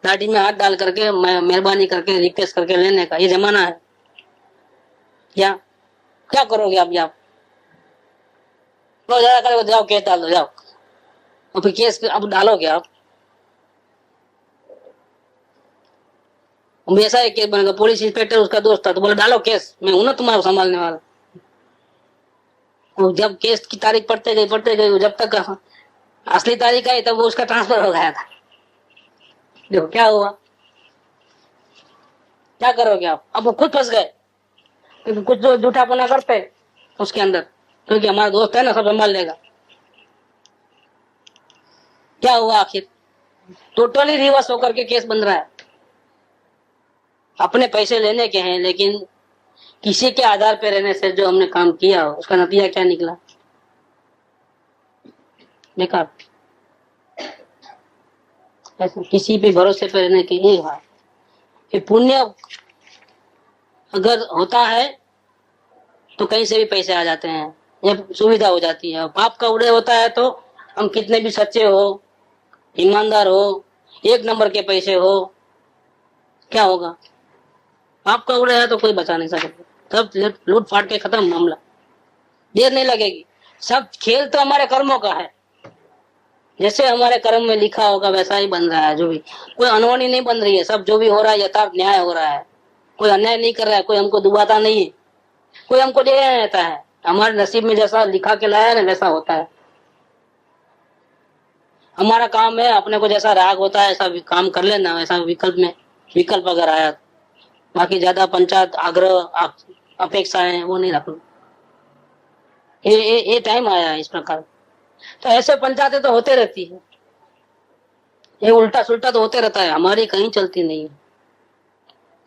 [SPEAKER 2] दाढ़ी में हाथ डाल करके मेहरबानी करके रिक्वेस्ट करके लेने का, ये जमाना है। क्या करोगे आप? ज्यादा करोगे जाओ केस डाल दो, जाओ। और फिर केस अब डालोगे आप, ऐसा एक केस बनेगा, पुलिस इंस्पेक्टर उसका दोस्त था तो बोला डालो केस, मैं हूं ना तुम्हारा संभालने वाला। जब केस की तारीख पढ़ते गए, जब तक असली तारीख आई तब वो उसका ट्रांसफर हो गया था। देखो क्या हुआ, क्या करोगे आप? अब वो खुद फंस गए क्योंकि कुछ जो झूठापना करते उसके अंदर, क्योंकि हमारा दोस्त है ना, सब संभाल लेगा। क्या हुआ आखिर? टोटली रिवर्स होकर के केस बन रहा है। अपने पैसे लेने के हैं, लेकिन किसी के आधार पे रहने से जो हमने काम किया उसका नतीजा क्या निकला? बेकार। ऐसे किसी पे भरोसे पे रहने के लिए ये पुण्य अगर होता है तो कहीं से भी पैसे आ जाते हैं, ये सुविधा हो जाती है। पाप का उदय होता है तो हम कितने भी सच्चे हो, ईमानदार हो, 1 नंबर के पैसे हो, क्या होगा? पाप का उदय है तो कोई बचा नहीं सकता, सब लूट फाट के खत्म मामला, देर नहीं लगेगी। सब खेल तो हमारे कर्मों का है, जैसे हमारे कर्म में लिखा होगा वैसा ही बन रहा है। जो भी, कोई अनहोनी नहीं बन रही है, सब जो भी हो रहा है यथार्थ न्याय हो रहा है। कोई अन्याय नहीं कर रहा है, कोई हमको दुबाता नहीं है, कोई हमको दे रहता है। हमारे नसीब में जैसा लिखा के लाया है ना वैसा होता है। हमारा काम है अपने को जैसा राग होता है ऐसा काम कर लेना, वैसा विकल्प अगर आया, बाकी ज्यादा पंचायत आग्रह अपेक्षाएं वो नहीं रखना। ये टाइम आया है इस प्रकार। तो ऐसे पंचायतें तो होते रहती है, ये उल्टा सुल्टा तो होते रहता है, हमारी कहीं चलती नहीं है।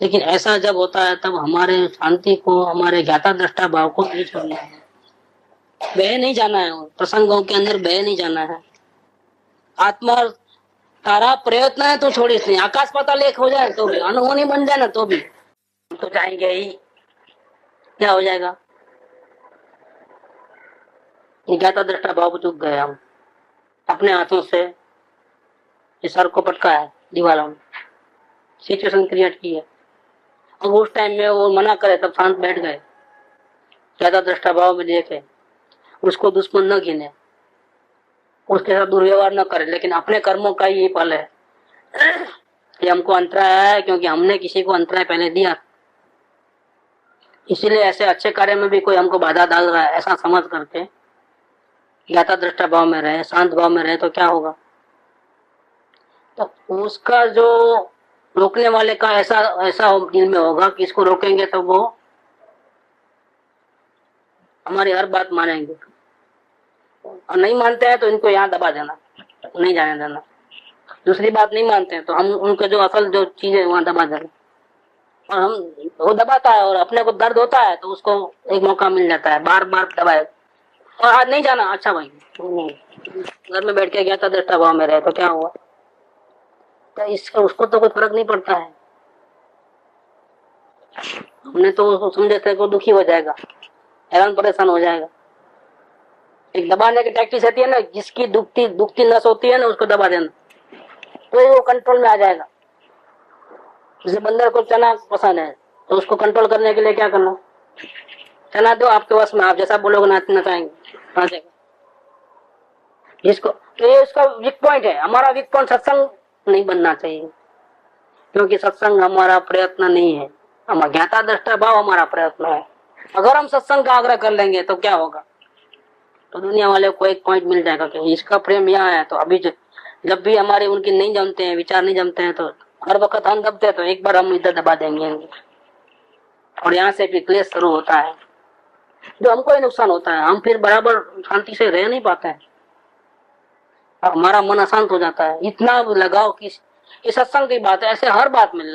[SPEAKER 2] लेकिन ऐसा जब होता है तब हमारे शांति को, हमारे ज्ञाता दृष्टा भाव को नहीं छोड़ना है, बह नहीं जाना है, प्रसंगों के अंदर बह नहीं जाना है। आत्मा तारा प्रयत्न है तो छोड़िस नहीं, आकाश पाताल एक हो जाए तो भी, अनहोनी बन जाए ना तो भी तो जाएंगे ही, क्या हो जाएगा? ज्ञाता दृष्टा भाव चुक गए हम, अपने हाथों से इस सर को पटका है दीवारों में, सिचुएशन क्रिएट की है। अब उस टाइम में वो मना करे तब शांत बैठ गए, ज्यादा दृष्टा भाव में देखे, उसको दुश्मन न गिने, उसके साथ दुर्व्यवहार न करे, लेकिन अपने कर्मों का ही फल है। ये हमको अंतराय है क्योंकि हमने किसी को अंतराय पहले दिया, इसीलिए ऐसे अच्छे कार्य में भी कोई हमको बाधा डाल रहा है, ऐसा समझ करके ज्ञाता दृष्टा भाव में रहे, शांत भाव में रहे तो क्या होगा? तो उसका जो रोकने वाले का ऐसा ऐसा दिल में होगा कि इसको रोकेंगे तो वो हमारी हर बात मानेंगे, और नहीं मानते हैं तो इनको यहाँ दबा देना, नहीं जाने देना। दूसरी बात नहीं मानते हैं तो हम उनके जो असल जो चीज है वहां दबा देना, और हम वो दबाता है और अपने को दर्द होता है तो उसको एक मौका मिल जाता है, बार बार दबाए, और आज नहीं जाना, अच्छा भाई घर में बैठ के गया था दृष्टा भाव में रहे तो क्या हुआ? तो इसका उसको तो कोई फर्क नहीं पड़ता है। हमने तो उसको समझे थे को दुखी हो जाएगा, हैरान परेशान हो जाएगा। एक दबाने की टैक्टिस होती है ना, जिसकी दुखती नस होती है ना उसको दबा देना, तो वो कंट्रोल में आ जाएगा। जैसे बंदर को चना पसंद है तो उसको कंट्रोल करने के लिए क्या करना? चना दो, आपके वश में, आप जैसा बोलोगे नाचना चाहेंगे, नाचेगा। जिसको तो ये उसका वीक पॉइंट है। हमारा वीक पॉइंट सत्संग नहीं बनना चाहिए, क्योंकि सत्संग हमारा प्रयत्न नहीं है, हमारा ज्ञाता दृष्टा भाव हमारा प्रयत्न है। अगर हम सत्संग का आग्रह कर लेंगे तो क्या होगा? तो दुनिया वाले को एक पॉइंट मिल जाएगा कि इसका प्रेम यहाँ है, तो अभी जब भी हमारे उनकी नहीं जमते हैं, विचार नहीं जमते हैं, तो हर वक्त हम दबते हैं, तो एक बार हम इधर दबा देंगे और यहाँ से फिर क्लेश शुरू होता है, जो हमको ही नुकसान होता है। हम फिर बराबर शांति से रह नहीं पाते हैं, हमारा मन अशांत हो जाता है। इतना लगाओ कि इस सत्संग की बात है, ऐसे हर बात में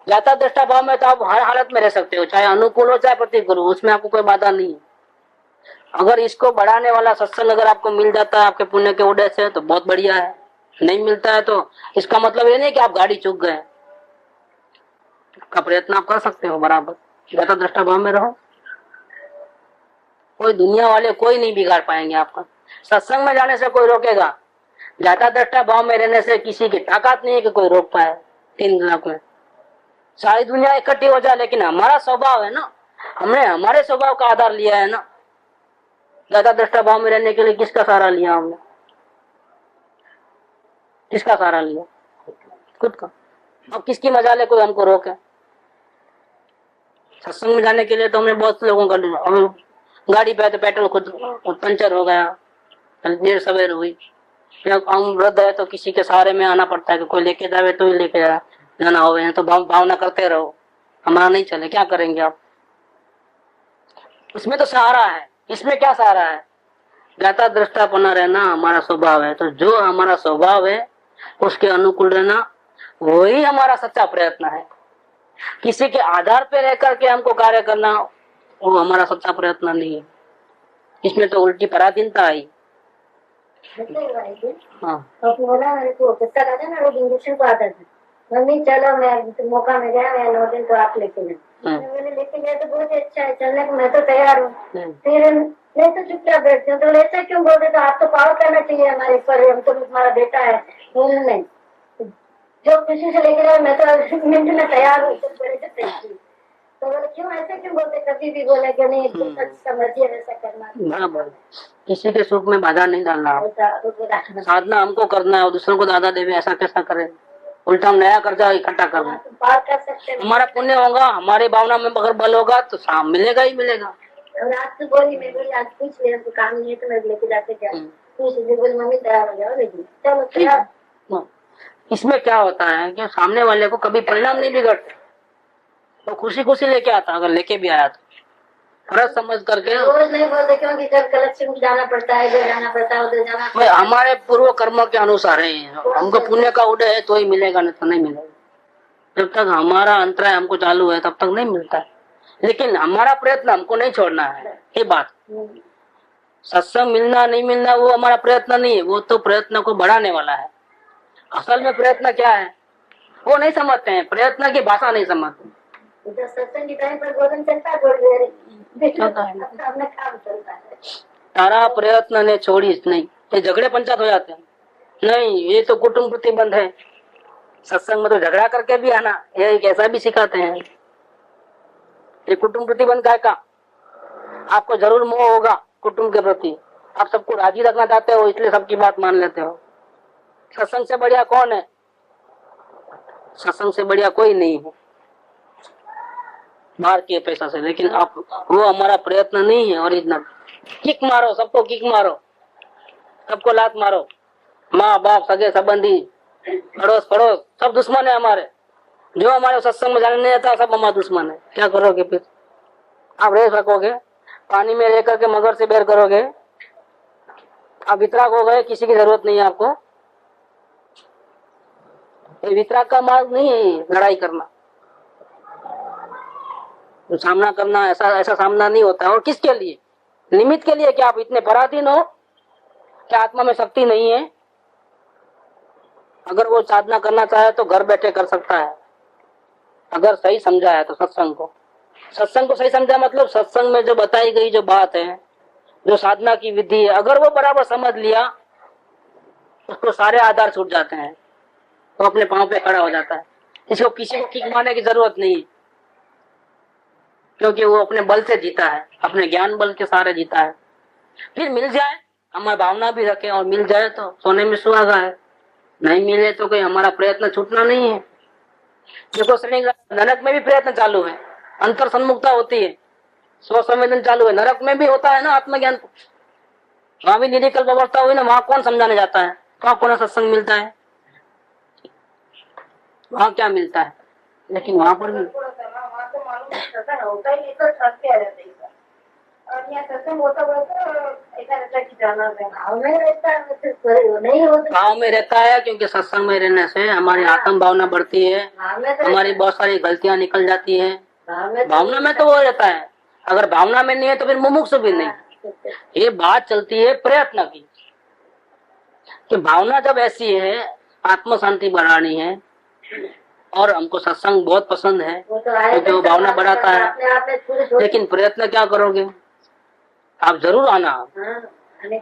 [SPEAKER 2] ज्ञाता दृष्टा भाव में तो आप हर हालत में रह सकते हो, चाहे अनुकूल हो चाहे प्रतिकूल हो, उसमें आपको कोई बाधा नहीं है। अगर इसको बढ़ाने वाला सत्संग अगर आपको मिल जाता है आपके पुण्य के उदय से तो बहुत बढ़िया है, नहीं मिलता है तो इसका मतलब ये नहीं कि आप गाड़ी चूक गए, का प्रयत्न आप कर सकते हो, बराबर ज्ञाता दृष्टा भाव में रहो। कोई दुनिया वाले कोई नहीं बिगाड़ पाएंगे आपका, सत्संग में जाने से कोई रोकेगा, ज्ञाता दृष्टा भाव में रहने से किसी की ताकत नहीं है कि कोई रोक पाए। 3 लाख में सारी दुनिया इकट्ठी हो जाए, लेकिन हमारा स्वभाव है ना, हमने हमारे स्वभाव का आधार लिया है ना। ज्यादा दृष्टा भाव में रहने के लिए किसका सहारा लिया हमने? किसका सहारा लिया? खुद का। अब किसकी मजाले कोई हमको रोके? सत्संग में जाने के लिए तो हमने बहुत लोगों का लिया, हम गाड़ी पे तो पेट्रोल खुद पंचर हो गया, देर सवेर हुई, हम वृद्ध है तो किसी के सहारे में आना पड़ता है कि कोई लेके जावे तो ही लेके जाना हो, तो भावना करते रहो, हमारा नहीं चले, क्या करेंगे आप? इसमें तो सहारा है, इसमें क्या सहारा है? ज्ञाता दृष्टापना रहना हमारा स्वभाव है, तो जो हमारा स्वभाव है उसके अनुकूल रहना वही हमारा सच्चा प्रयत्न है। किसी के आधार पे रह करके हमको कार्य करना वो हमारा सच्चा प्रयत्न नहीं है, इसमें तो उल्टी पराधीनता आई। हाँ
[SPEAKER 4] बोला मेरे को कितना कहते ना लोग इंजेक्शन को आता था, मम्मी चलो मैं मौका मिल गया, मैं 9 दिन तो आप लेके जाओ, मैंने लेके गया तो बहुत अच्छा है, चलने को मैं तो तैयार हूँ। फिर मैं तो चुपचाप बैठती हूँ, तो ऐसा क्यों बोल रहे? तो आप तो पावर करना चाहिए हमारे ऊपर, हम तो तुम्हारा बेटा है। नहीं, जो किसी से लेके जाओ मैं तो मिनट में तैयार हूँ, तो बोले क्यों ऐसे क्यों बोलते? कभी भी बोले कि नहीं समझिए वैसा करना,
[SPEAKER 2] किसी के सुख में बाधा नहीं डालना, साधना हमको करना है और दूसरों को दादा देवे ऐसा कैसा करें? उल्टा हम नया कर्जा इकट्ठा करना,
[SPEAKER 4] पार कर सकते हैं।
[SPEAKER 2] हमारा पुण्य होगा, हमारी भावना में अगर बल होगा तो शाम मिलेगा ही मिलेगा।
[SPEAKER 4] रात को बोली, मैं बोली आज कुछ मेरे को काम नहीं है तो मैं लेके जाके क्या बोली, मम्मी तैयार हो जाओ, लेकिन चलो तैयार।
[SPEAKER 2] इसमें क्या होता है कि सामने वाले को कभी परिणाम नहीं बिगड़ते, तो खुशी खुशी लेके आता, अगर लेके भी आया तो फर्ज समझ करके
[SPEAKER 4] रोज नहीं बोलते, क्योंकि जब कलेक्शन में जाना पड़ता है, इधर जाना पड़ता है, उधर जाना
[SPEAKER 2] भाई हमारे पूर्व कर्म के अनुसार है। हमको पुण्य का उदय है तो ही मिलेगा, नहीं तो नहीं मिलेगा। जब तक हमारा अंतराय हमको चालू है तब तक नहीं मिलता है। लेकिन हमारा प्रयत्न हमको नहीं छोड़ना है, ये बात। सत्संग मिलना नहीं मिलना वो हमारा प्रयत्न नहीं है, वो तो प्रयत्न को बढ़ाने वाला है। असल में प्रयत्न क्या है वो नहीं समझते हैं, प्रयत्न की भाषा नहीं समझते।
[SPEAKER 4] जब सत्संग की टाइम पर भोजन चलता है, थोड़ी देर अपना काम चलता है।
[SPEAKER 2] तारा प्रयत्न ने छोड़ी नहीं, ये झगड़े पंचायत हो जाते हैं। नहीं, ये तो कुटुंब प्रतिबंध है। सत्संग में तो झगड़ा करके भी आना, ये कैसा भी सिखाते हैं। ये कुटुंब प्रतिबंध काय का? आपको जरूर मोह होगा कुटुंब के प्रति, आप सबको राजी रखना चाहते हो, इसलिए सबकी बात मान लेते हो। सत्संग से बढ़िया कौन है? सत्संग से बढ़िया कोई नहीं है बाहर के पैसा से। लेकिन आप वो हमारा प्रयत्न नहीं है ओरिजिनल। किक मारो, सबको किक मारो, सबको लात मारो। माँ बाप, सगे संबंधी, अड़ोस पड़ोस सब दुश्मन है हमारे। जो हमारे सत्संग में जाने नहीं आता सब हमारा दुश्मन है। क्या करोगे फिर? आप रह सकोगे? पानी में रह करके मगर से बैर करोगे? आप वितराग हो गए, किसी की जरूरत नहीं है आपको। ये वितराग का मार्ग नहीं है लड़ाई करना, तो सामना करना। ऐसा सामना नहीं होता है। और किसके लिए? निमित्त के लिए। क्या आप इतने पराधीन हो? क्या आत्मा में शक्ति नहीं है? अगर वो साधना करना चाहे तो घर बैठे कर सकता है, अगर सही समझा है तो। सत्संग को सही समझा मतलब सत्संग में जो बताई गई जो बात है, जो साधना की विधि है, अगर वो बराबर समझ लिया, उसको सारे आधार छूट जाते हैं, तो अपने पांव पे खड़ा हो जाता है। इसको किसी को किक मारने की जरूरत नहीं है, क्योंकि वो अपने बल से जीता है, अपने ज्ञान बल के सहारे जीता है। फिर मिल जाए, हमारी भावना भी रखे, और मिल जाए तो सोने में सुहागा है। नहीं मिले तो कोई हमारा प्रयत्न छूटना नहीं है। देखो नरक में भी प्रयत्न चालू है, अंतर सन्मुखता होती है, स्व संवेदन चालू है। नरक में भी होता है ना आत्मज्ञान, वहां भी निरिकल्प अवस्था हुई ना, वहां कौन समझाने जाता है? वहां कौन सत्संग मिलता है? वहां क्या मिलता है? लेकिन वहां पर भी भाव में रहता है, क्योंकि सत्संग में रहने से हमारी आत्म भावना बढ़ती है, हमारी बहुत सारी गलतियां निकल जाती है। भावना में तो वो रहता है, अगर भावना में नहीं है तो फिर मुमुक्षु भी नहीं। ये बात चलती है प्रयत्न की, कि भावना जब ऐसी है, आत्म शांति बढ़ानी है, और हमको सत्संग बहुत पसंद है क्योंकि वो भावना बढ़ाता है। लेकिन प्रयत्न क्या करोगे? आप जरूर आना।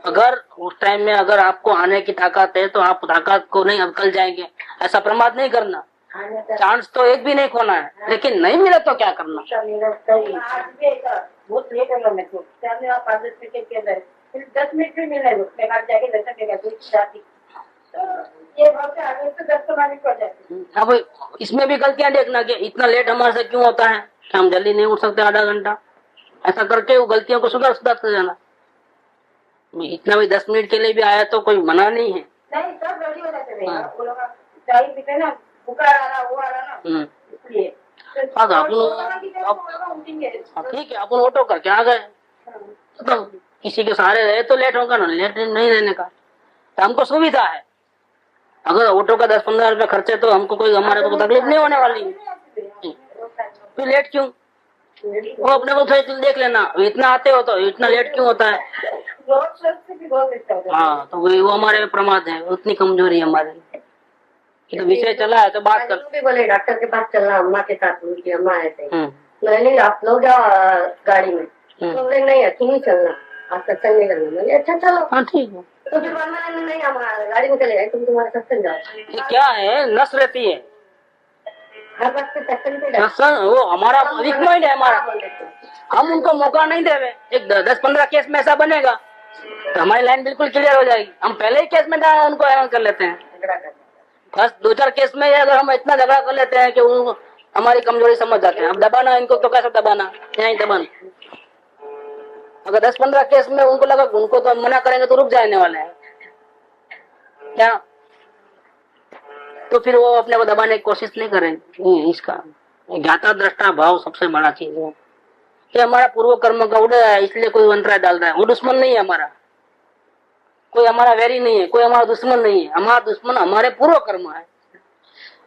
[SPEAKER 2] अगर उस टाइम में अगर आपको आने की ताकत है तो आप ताकत को नहीं अवकल जाएंगे, ऐसा प्रमाद नहीं करना। चांस तो एक भी नहीं खोना है, लेकिन नहीं मिला तो क्या करना? अब इसमें भी गलतियां देखना कि इतना लेट हमारे से क्यों होता है, कि हम जल्दी नहीं उठ सकते आधा घंटा। ऐसा करके वो गलतियों को सुधार कर जाना। इतना भी 10 मिनट के लिए भी आया तो कोई मना नहीं है।
[SPEAKER 4] नहीं, सब रेडी हो जाते हैं। वो लोग चाय पीते ना, बुखार आ रहा, वो आ रहा ना, इसलिए। ठीक है, अपन ऑटो करके आ गए, तो किसी के सहारे रहे तो लेट होगा ना, लेट नहीं रहने का तो हमको सुविधा है। अगर ऑटो का 10-15 रुपए खर्चे तो हमको कोई, हमारे को तकलीफ नहीं होने वाली। फिर लेट क्यों? वो अपने को फिर देख लेना, इतना आते हो तो इतना लेट क्यों होता है? हाँ, तो वो हमारे प्रमाद है, उतनी कमजोरी है हमारे। तो विषय चला है तो बात कर। भी बोले डॉक्टर के पास चलना, अम्मा के साथ, उनकी अम्मा है। नहीं, आप लोग जाओ गाड़ी में। तो नहीं, तुम ही चलना, आप सत्संग नहीं करना। मैंने अच्छा चलो, हाँ ठीक है। तो फिर नहीं, हमारा गाड़ी में चले गए, तुम तुम्हारे सत्संग जाओ। ये क्या है, नस रहती है हर वक्त सत्संग। वो हमारा वीक माइंड है हमारा, हम उनको मौका नहीं दे रहे। एक 10-15 केस में ऐसा बनेगा तो हमारी लाइन बिल्कुल क्लियर हो जाएगी। हम पहले ही केस में उनको हैरान कर लेते हैं। फर्स्ट 2-4 केस में अगर हम इतना झगड़ा कर लेते हैं कि वो हमारी कमजोरी समझ जाते हैं। अब दबाना इनको तो कैसे दबाना, यही दबाना। अगर 10-15 केस में उनको लगा उनको तो मना करेंगे तो रुक जाने वाले हैं क्या, तो फिर वो अपने को दबाने की कोशिश नहीं करेंगे। इसका ज्ञाता दृष्टा भाव सबसे बड़ा चीज है।
[SPEAKER 2] कि हमारा पूर्व कर्म का उड़े है इसलिए कोई अंतराय डाल रहा है। वो दुश्मन नहीं है हमारा, कोई हमारा वैरी नहीं है, कोई हमारा दुश्मन नहीं है। हमारा दुश्मन हमारे पूर्व कर्म है,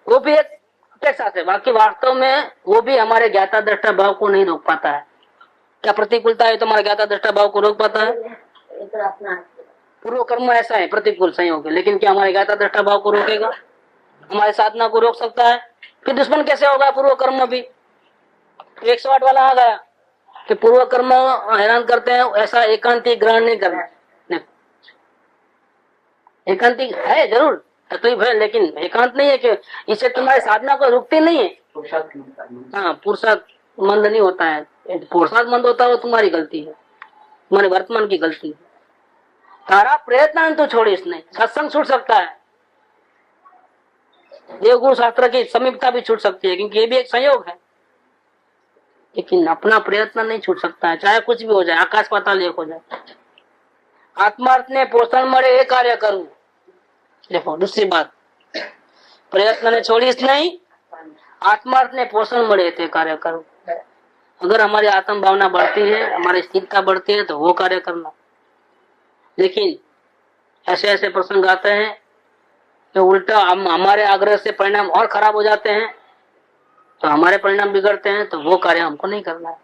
[SPEAKER 2] वो भी एक अपेक्षा से। बाकी वास्तव में वो भी हमारे ज्ञाता दृष्टा भाव को नहीं रोक पाता है। क्या प्रतिकूलता है तो हमारे ज्ञाता दृष्टा भाव को रोक पाता है? पूर्व कर्म ऐसा है प्रतिकूल संयोग है, लेकिन क्या हमारे ज्ञाता दृष्टा भाव को रोकेगा? हमारी साधना को रोक सकता है? फिर दुश्मन कैसे होगा पूर्व कर्म भी? 108 वाला आ गया कि पूर्व कर्म हैरान करते हैं, ऐसा एकांतिक ग्रहण नहीं करना। एकांतिक है जरूर तकलीफ है, लेकिन एकांत नहीं है कि इससे तुम्हारी साधना को रुकती नहीं है। हाँ, पुरुषार्थ मंद नहीं होता है। पुरुषार्थ मंद होता है वो तुम्हारी गलती है, तुम्हारे वर्तमान की गलती है। तारा प्रयत्न तो छोड़िस नहीं, सत्संग छूट सकता है, देवगुरु शास्त्र की समीपता भी छूट सकती है, क्योंकि ये भी एक संयोग है, लेकिन अपना प्रयत्न नहीं छूट सकता है। चाहे कुछ भी हो जाए, आकाश पाताल एक हो जाए। आत्मार्थ ने पोषण मरे ये कार्य करूं। देखो दूसरी बात, प्रयत्न ने छोड़ीस नहीं, आत्मार्थ ने पोषण मरे थे कार्य करूं। अगर हमारी आत्म भावना बढ़ती है, हमारी स्थिरता बढ़ती है, तो वो कार्य करना। लेकिन ऐसे ऐसे प्रसंग आते हैं कि उल्टा हम हमारे आग्रह से परिणाम और खराब हो जाते हैं, तो हमारे परिणाम बिगड़ते हैं, तो वो कार्य हमको नहीं करना है।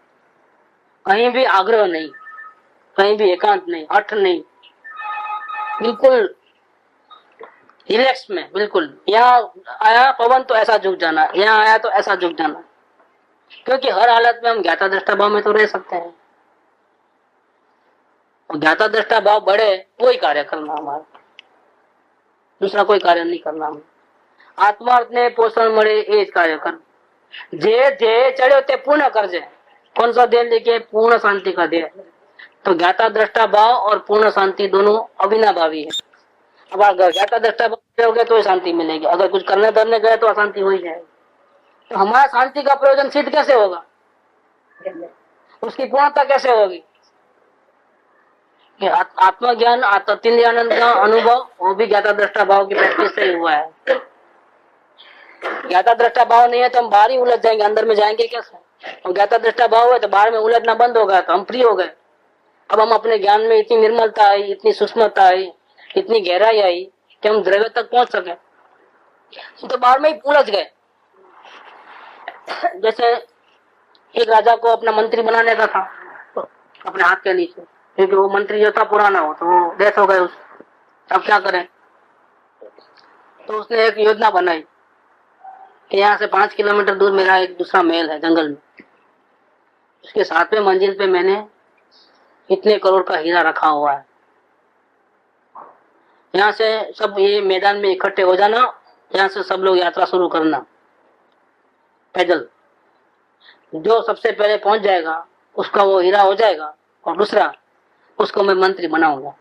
[SPEAKER 2] कहीं भी आग्रह नहीं, कहीं भी एकांत नहीं, हठ नहीं, बिल्कुल रिलैक्स में, बिल्कुल यहाँ आया पवन तो ऐसा झुक जाना, यहाँ आया तो ऐसा झुक जाना, क्योंकि हर हालत में हम ज्ञाता दृष्टा भाव में तो रह सकते हैं। ज्ञाता दृष्टा भाव बढ़े वही कार्य करना हमारा, दूसरा कोई कार्य नहीं करना। हमें आत्मार्थ ने पोषण मरे ये कार्य कर। जे जे चढ़े ते पूर्ण कर जे। कौन सा ध्येय लेके? पूर्ण शांति का ध्येय। तो ज्ञाता दृष्टा भाव और पूर्ण शांति दोनों अविनाभावी है। अब अगर ज्ञाता दृष्टा भाव हो गया तो शांति मिलेगी, अगर कुछ करने धरने गए तो अशांति हो ही जाएगी। तो हमारा शांति का प्रयोजन सिद्ध कैसे होगा? उसकी पूर्णता कैसे होगी? आत्मज्ञान आनंद का अनुभव वो भी ज्ञाता दृष्टा भाव की प्रैक्टिस से ही हुआ है। ज्ञाता दृष्टा भाव नहीं है तो हम बाहर ही उलझ जाएंगे, अंदर में जाएंगे कैसे? और ज्ञाता दृष्टा भाव है तो बाहर में उलझना बंद हो गया, तो हम फ्री हो गए। अब हम अपने ज्ञान में इतनी निर्मलता आई, इतनी सूक्ष्मता आई, इतनी गहराई आई कि हम द्रव्य तक पहुंच सके, तो बाहर में ही उलझ गए। जैसे एक राजा को अपना मंत्री बनाने का था, तो अपने हाथ के नीचे, क्योंकि वो मंत्री जो था पुराना हो, तो वो डेथ हो गए उस, अब क्या करें? तो उसने एक योजना बनाई कि यहाँ से 5 किलोमीटर दूर मेरा एक दूसरा महल है जंगल में, उसके 7वें मंजिल पे मैंने इतने करोड़ का हीरा रखा हुआ है। यहाँ से सब ये मैदान में इकट्ठे हो जाना, यहाँ से सब लोग यात्रा शुरू करना पैदल। जो सबसे पहले पहुंच जाएगा उसका वो हीरा हो जाएगा, और दूसरा उसको मैं मंत्री बनाऊंगा।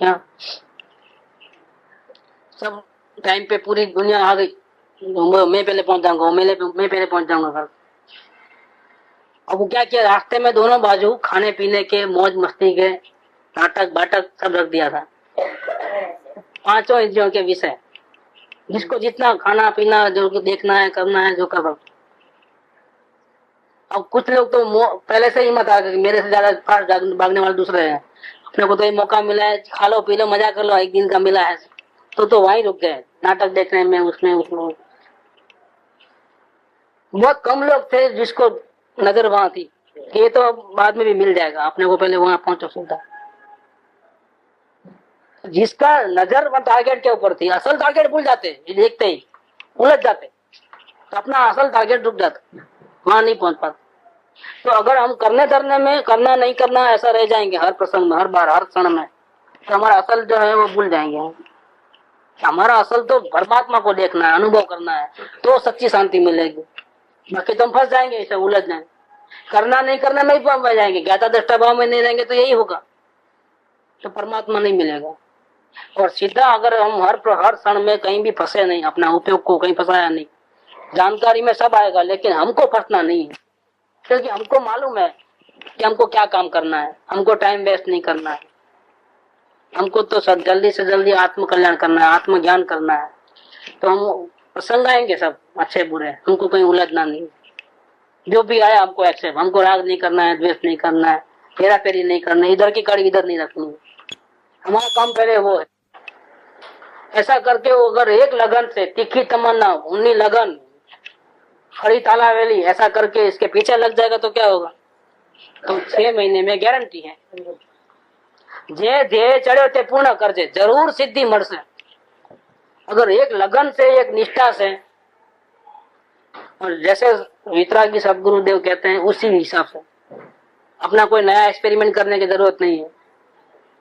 [SPEAKER 2] क्या सब टाइम पे पूरी दुनिया आ गई, मैं पहले पहुंच जाऊंगा, मैं पहले पहुंच जाऊंगा घर। अब वो क्या किया, रास्ते में दोनों बाजू खाने पीने के, मौज मस्ती के, नाटक बाटक सब रख दिया था। 5 इंद्रियों के विषय, जिसको जितना खाना पीना, जो देखना है करना है, जो करो। अब कुछ लोग तो पहले से ही मत आ गए, मेरे से ज्यादा फास्ट भागने वाले दूसरे हैं। अपने को तो ये मौका मिला है, खा लो पी लो मजा कर लो, एक दिन का मिला है, तो वहीं रुक गए नाटक देखने में, उसमें। बहुत कम लोग थे जिसको नजर वहां थी कि ये तो बाद में भी मिल जाएगा, अपने को पहले वहां पहुंचो सीधा। जिसका नजर टारगेट के ऊपर थी, असल टारगेट भूल जाते, देखते ही उलझ जाते, तो अपना असल टारगेट रुक जाता, वहां नहीं पहुंच पाते। तो अगर हम करने धरने में करना नहीं करना ऐसा रह जाएंगे हर प्रसंग में, हर बार, हर क्षण में, तो हमारा असल जो है वो भूल जाएंगे। हमारा असल तो परमात्मा को देखना है, अनुभव करना है, तो सच्ची शांति मिलेगी। बाकी तो हम फंस जाएंगे, इसे उलझ जाएंगे, करना नहीं करना में ही फंस जाएंगे, ज्ञाता दृष्टा भाव में नहीं रहेंगे तो यही होगा, तो परमात्मा नहीं मिलेगा। और सीधा अगर हम हर क्षण में कहीं भी फंसे नहीं, अपना उपयोग को कहीं फंसाया नहीं, जानकारी में सब आएगा, लेकिन हमको फंसना नहीं है, क्योंकि हमको मालूम है कि हमको क्या काम करना है, हमको टाइम वेस्ट नहीं करना है, हमको तो सब जल्दी से जल्दी आत्म कल्याण करना है, आत्मज्ञान करना है। तो हम प्रसंग आएंगे सब अच्छे बुरे, हमको कहीं उलझना नहीं, जो भी आया हमको एक्सेप्ट, हमको राग नहीं करना है, द्वेष नहीं करना है, हेरा फेरी नहीं करना है, इधर की कड़ी इधर नहीं रखनी है, हमारा काम पहले वो है। ऐसा करके वो अगर एक लगन से तीखी तमन्ना, उन्नी लगन, खड़ी तालावेली ऐसा करके इसके पीछे लग जाएगा तो क्या होगा? तो 6 महीने में गारंटी है, जे ध्येय चढ़े ते पूर्ण करजे, जरूर सिद्धि મળશે। अगर एक लगन से, एक निष्ठा से, और जैसे वितरागी सदगुरुदेव कहते हैं उसी हिसाब से, अपना कोई नया एक्सपेरिमेंट करने की जरूरत नहीं है।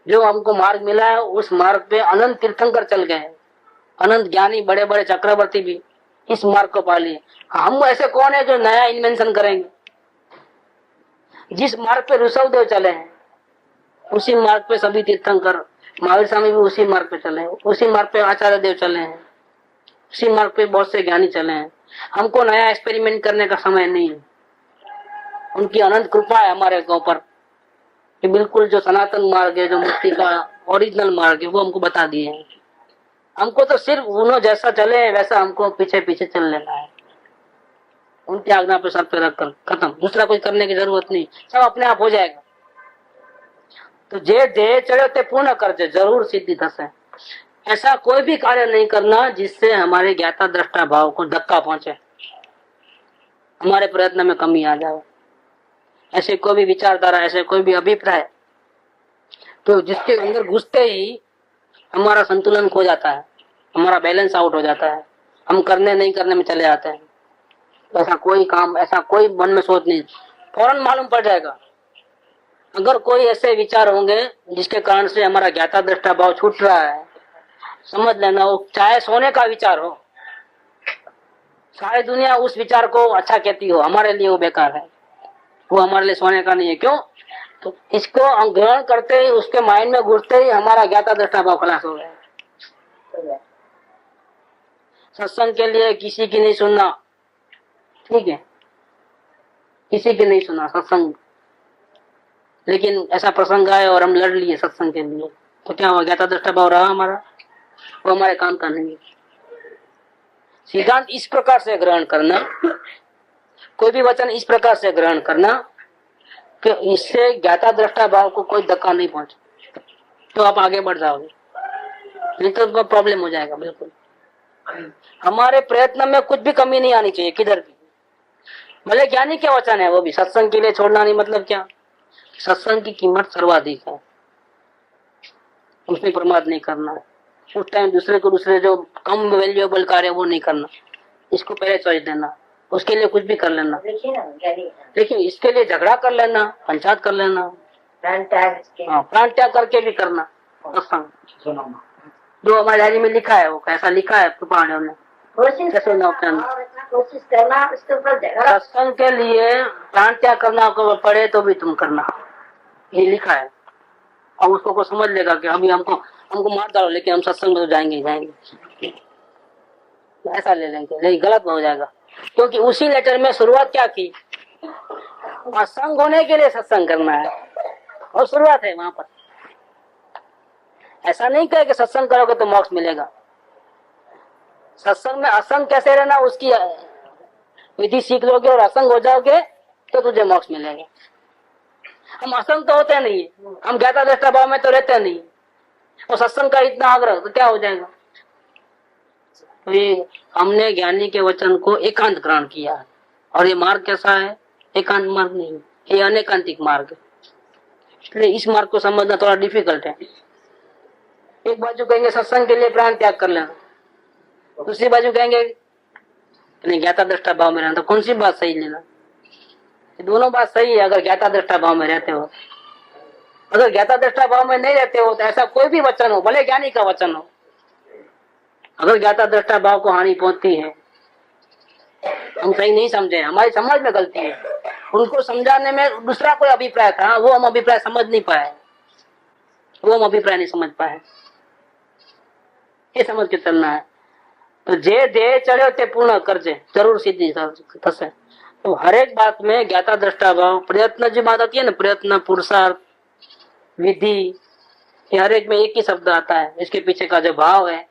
[SPEAKER 2] जो हमको मार्ग मिला है उस मार्ग पे अनंत तीर्थंकर चल गए हैं, अनंत ज्ञानी बड़े बड़े चक्रवर्ती भी इस मार्ग को पा लिए। हम ऐसे कौन है जो नया इन्वेंशन करेंगे? जिस मार्ग पे ऋषभ देव चले हैं उसी मार्ग पे सभी तीर्थंकर, महावीर स्वामी भी उसी मार्ग पे चले हैं, उसी मार्ग पे आचार्य देव चले हैं, उसी मार्ग पे बहुत से ज्ञानी चले हैं। हमको नया एक्सपेरिमेंट करने का समय नहीं है। उनकी अनंत कृपा है हमारे ऊपर कि बिल्कुल जो सनातन मार्ग है, जो मुक्ति का ओरिजिनल मार्ग है, वो हमको बता दिए हैं। हमको तो सिर्फ उन्होंने जैसा चले वैसा हमको पीछे पीछे चल लेना है, उनकी आज्ञा पे सर पे रखकर खत्म। दूसरा कुछ करने की जरूरत नहीं, सब अपने आप हो जाएगा। तो जे ध्येय चढ़े ते पूर्ण करजे, जरूर सिद्धि थશે। ऐसा कोई भी कार्य नहीं करना जिससे हमारे ज्ञाता दृष्टा भाव को धक्का पहुंचे, हमारे प्रयत्न में कमी आ जाए। ऐसे कोई भी विचारधारा, ऐसे कोई भी अभिप्राय तो जिसके अंदर घुसते ही हमारा संतुलन खो जाता है, हमारा बैलेंस आउट हो जाता है, हम करने नहीं करने में चले जाते हैं। तो ऐसा कोई काम, ऐसा कोई मन में सोच नहीं, फौरन मालूम पड़ जाएगा। अगर कोई ऐसे विचार होंगे जिसके कारण से हमारा ज्ञाता दृष्टा भाव छूट रहा है, समझ लेना वो चाहे सोने का विचार हो, सारी दुनिया उस विचार को अच्छा कहती हो, हमारे लिए वो बेकार है, वो हमारे लिए सोने का नहीं है। क्यों? तो इसको हम ग्रहण करते ही, उसके माइंड में घुसते ही हमारा ज्ञाता दृष्टा भाव खलास हो गया। सत्संग के लिए किसी की नहीं सुनना, ठीक है, किसी की नहीं सुना सत्संग, लेकिन ऐसा प्रसंग आए और हम लड़ लिए सत्संग के लिए, तो क्या हुआ? ज्ञाता दृष्टा भाव रहा हमारा, वो हमारे काम का नहीं। सिद्धांत इस प्रकार से ग्रहण करना, कोई भी वचन इस प्रकार से ग्रहण करना कि इससे ज्ञाता दृष्टा भाव को कोई धक्का नहीं पहुंचे, तो आप आगे बढ़ जाओगे, नहीं तो प्रॉब्लम हो जाएगा। बिल्कुल हमारे प्रयत्न में कुछ भी कमी नहीं आनी चाहिए, किधर भी। भले ज्ञानी के वचन है, वो भी सत्संग के लिए छोड़ना नहीं, मतलब क्या? सत्संग की कीमत सर्वाधिक है, उसमें प्रमाद नहीं करना है। उस टाइम दूसरे जो कम वैल्यूएबल कार्य वो नहीं करना, इसको पहले चॉइस देना, उसके लिए कुछ भी कर लेना। लेकिन इसके लिए झगड़ा कर लेना, पंचायत कर लेना, प्राण त्याग करके भी करना सत्संग। जो हमारी डायरी में लिखा है वो कैसा लिखा है पुराणों ने,
[SPEAKER 4] कोशिश करना, उसके ऊपर
[SPEAKER 2] सत्संग के लिए प्राण त्याग करना को पड़े तो भी तुम करना, ये लिखा है। और उसको को समझ लेगा कि अभी हमको मार डालो लेकिन हम सत्संग में तो जाएंगे जाएंगे, ऐसा ले लेंगे, लेकिन गलत हो जाएगा। क्योंकि उसी लेटर में शुरुआत क्या की? असंग होने के लिए सत्संग करना है, और शुरुआत है वहां पर। ऐसा नहीं कहे कि सत्संग करोगे तो मोक्ष मिलेगा। सत्संग में असंग कैसे रहना उसकी विधि सीख लोगे और असंग हो जाओगे तो तुझे मोक्ष मिलेगा। हम असंग तो होते नहीं, हम ज्ञाता दृष्टा भाव में तो रहते नहीं, और सत्संग का इतना आग्रह तो क्या हो जाएगा? तो ये हमने ज्ञानी के वचन को एकांत ग्रहण किया है, और ये मार्ग कैसा है? एकांत मार्ग नहीं, ये अनेकांतिक मार्ग है। इसलिए इस मार्ग को समझना थोड़ा डिफिकल्ट है। एक बाजू कहेंगे सत्संग के लिए प्राण त्याग कर लेना, दूसरी बाजू कहेंगे नहीं ज्ञाता दृष्टा भाव में रहना, तो कौन सी बात सही लेना? दोनों बात सही है अगर ज्ञाता दृष्टा भाव में रहते हो। अगर ज्ञाता दृष्टा भाव में नहीं रहते हो तो ऐसा कोई भी वचन हो, भले ज्ञानी का वचन हो, अगर ज्ञाता दृष्टा भाव को हानि पहुंचती है, हम सही नहीं समझे, हमारी समझ में गलती है, उनको समझाने में दूसरा कोई अभिप्राय था, वो हम अभिप्राय समझ नहीं पाए, नहीं समझ पाए, ये समझ के चलना है। तो जे दे चढ़े ते पूर्ण करजे, जरूर सिद्धि थશે। तो हर एक बात में ज्ञाता दृष्टा भाव, प्रयत्न जो बात आती है ना, प्रयत्न, पुरुषार्थ, विधि, ये हर एक में एक ही शब्द आता है। इसके पीछे का जो भाव है,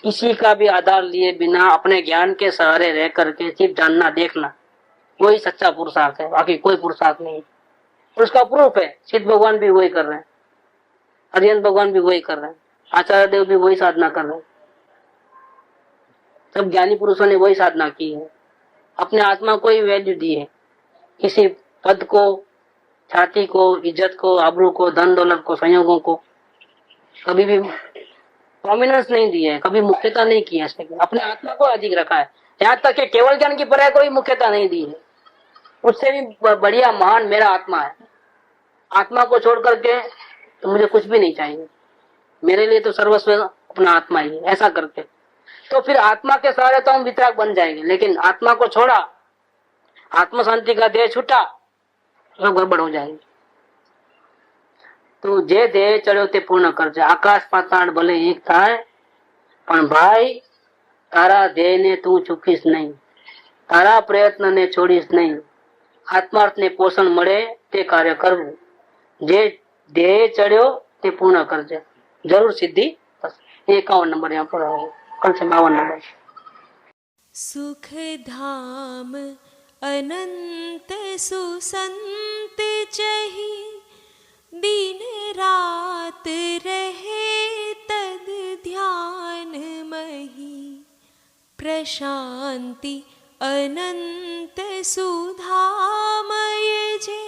[SPEAKER 2] इसी का भी आधार लिए बिना अपने ज्ञान के सहारे रह करके सिर्फ जानना, देखना, वही सच्चा पुरुषार्थ है, बाकी कोई पुरुषार्थ नहीं। और उसका प्रूफ है, सिद्ध भगवान भी वही कर रहे हैं, अरिहंत भगवान भी वही कर रहे हैं, आचार्य देव भी वही साधना कर रहे हैं, सब ज्ञानी पुरुषों ने वही साधना की है, अपने आत्मा को ही वैल्यू दी है, किसी पद को, छाती को, इज्जत को, आबरू को, धन दौलत को, संयोगों को कभी भी प्रोमिनेंस नहीं दी है, कभी मुख्यता नहीं की है, अपने आत्मा को अधिक रखा है। यहाँ तक कि केवल ज्ञान की पराय कोई मुख्यता नहीं दी है, उससे भी बढ़िया महान मेरा आत्मा है। आत्मा को छोड़ करके तो मुझे कुछ भी नहीं चाहिए, मेरे लिए तो सर्वस्व अपना आत्मा ही है, ऐसा करके तो फिर आत्मा के सहारे तो हम वितराग बन जाएंगे। लेकिन आत्मा को छोड़ा, आत्म शांति का देह छूटा, सब गड़बड़ हो जाएगी। तो जे देह चढ़्यो ते पूर्ण करजे, आकाश पाताળ भले एक थाय पण भाई तारा देह ने तू चूकीश नहीं, तारा प्रयत्न ने छोड़ीश नहीं, आत्मार्थ ने पोषण મળે તે કાર્ય કરવું, જે देह चढ़्यो ते पूर्ण करजे, जरूर सिद्धि। 51 नंबर यहाँ पर आओ, कल से 52 नंबर।
[SPEAKER 5] सुख धाम अनंत सुसंत चही, दिन रात रहे तद ध्यान मही, प्रशांति अनंत सुधामय जे,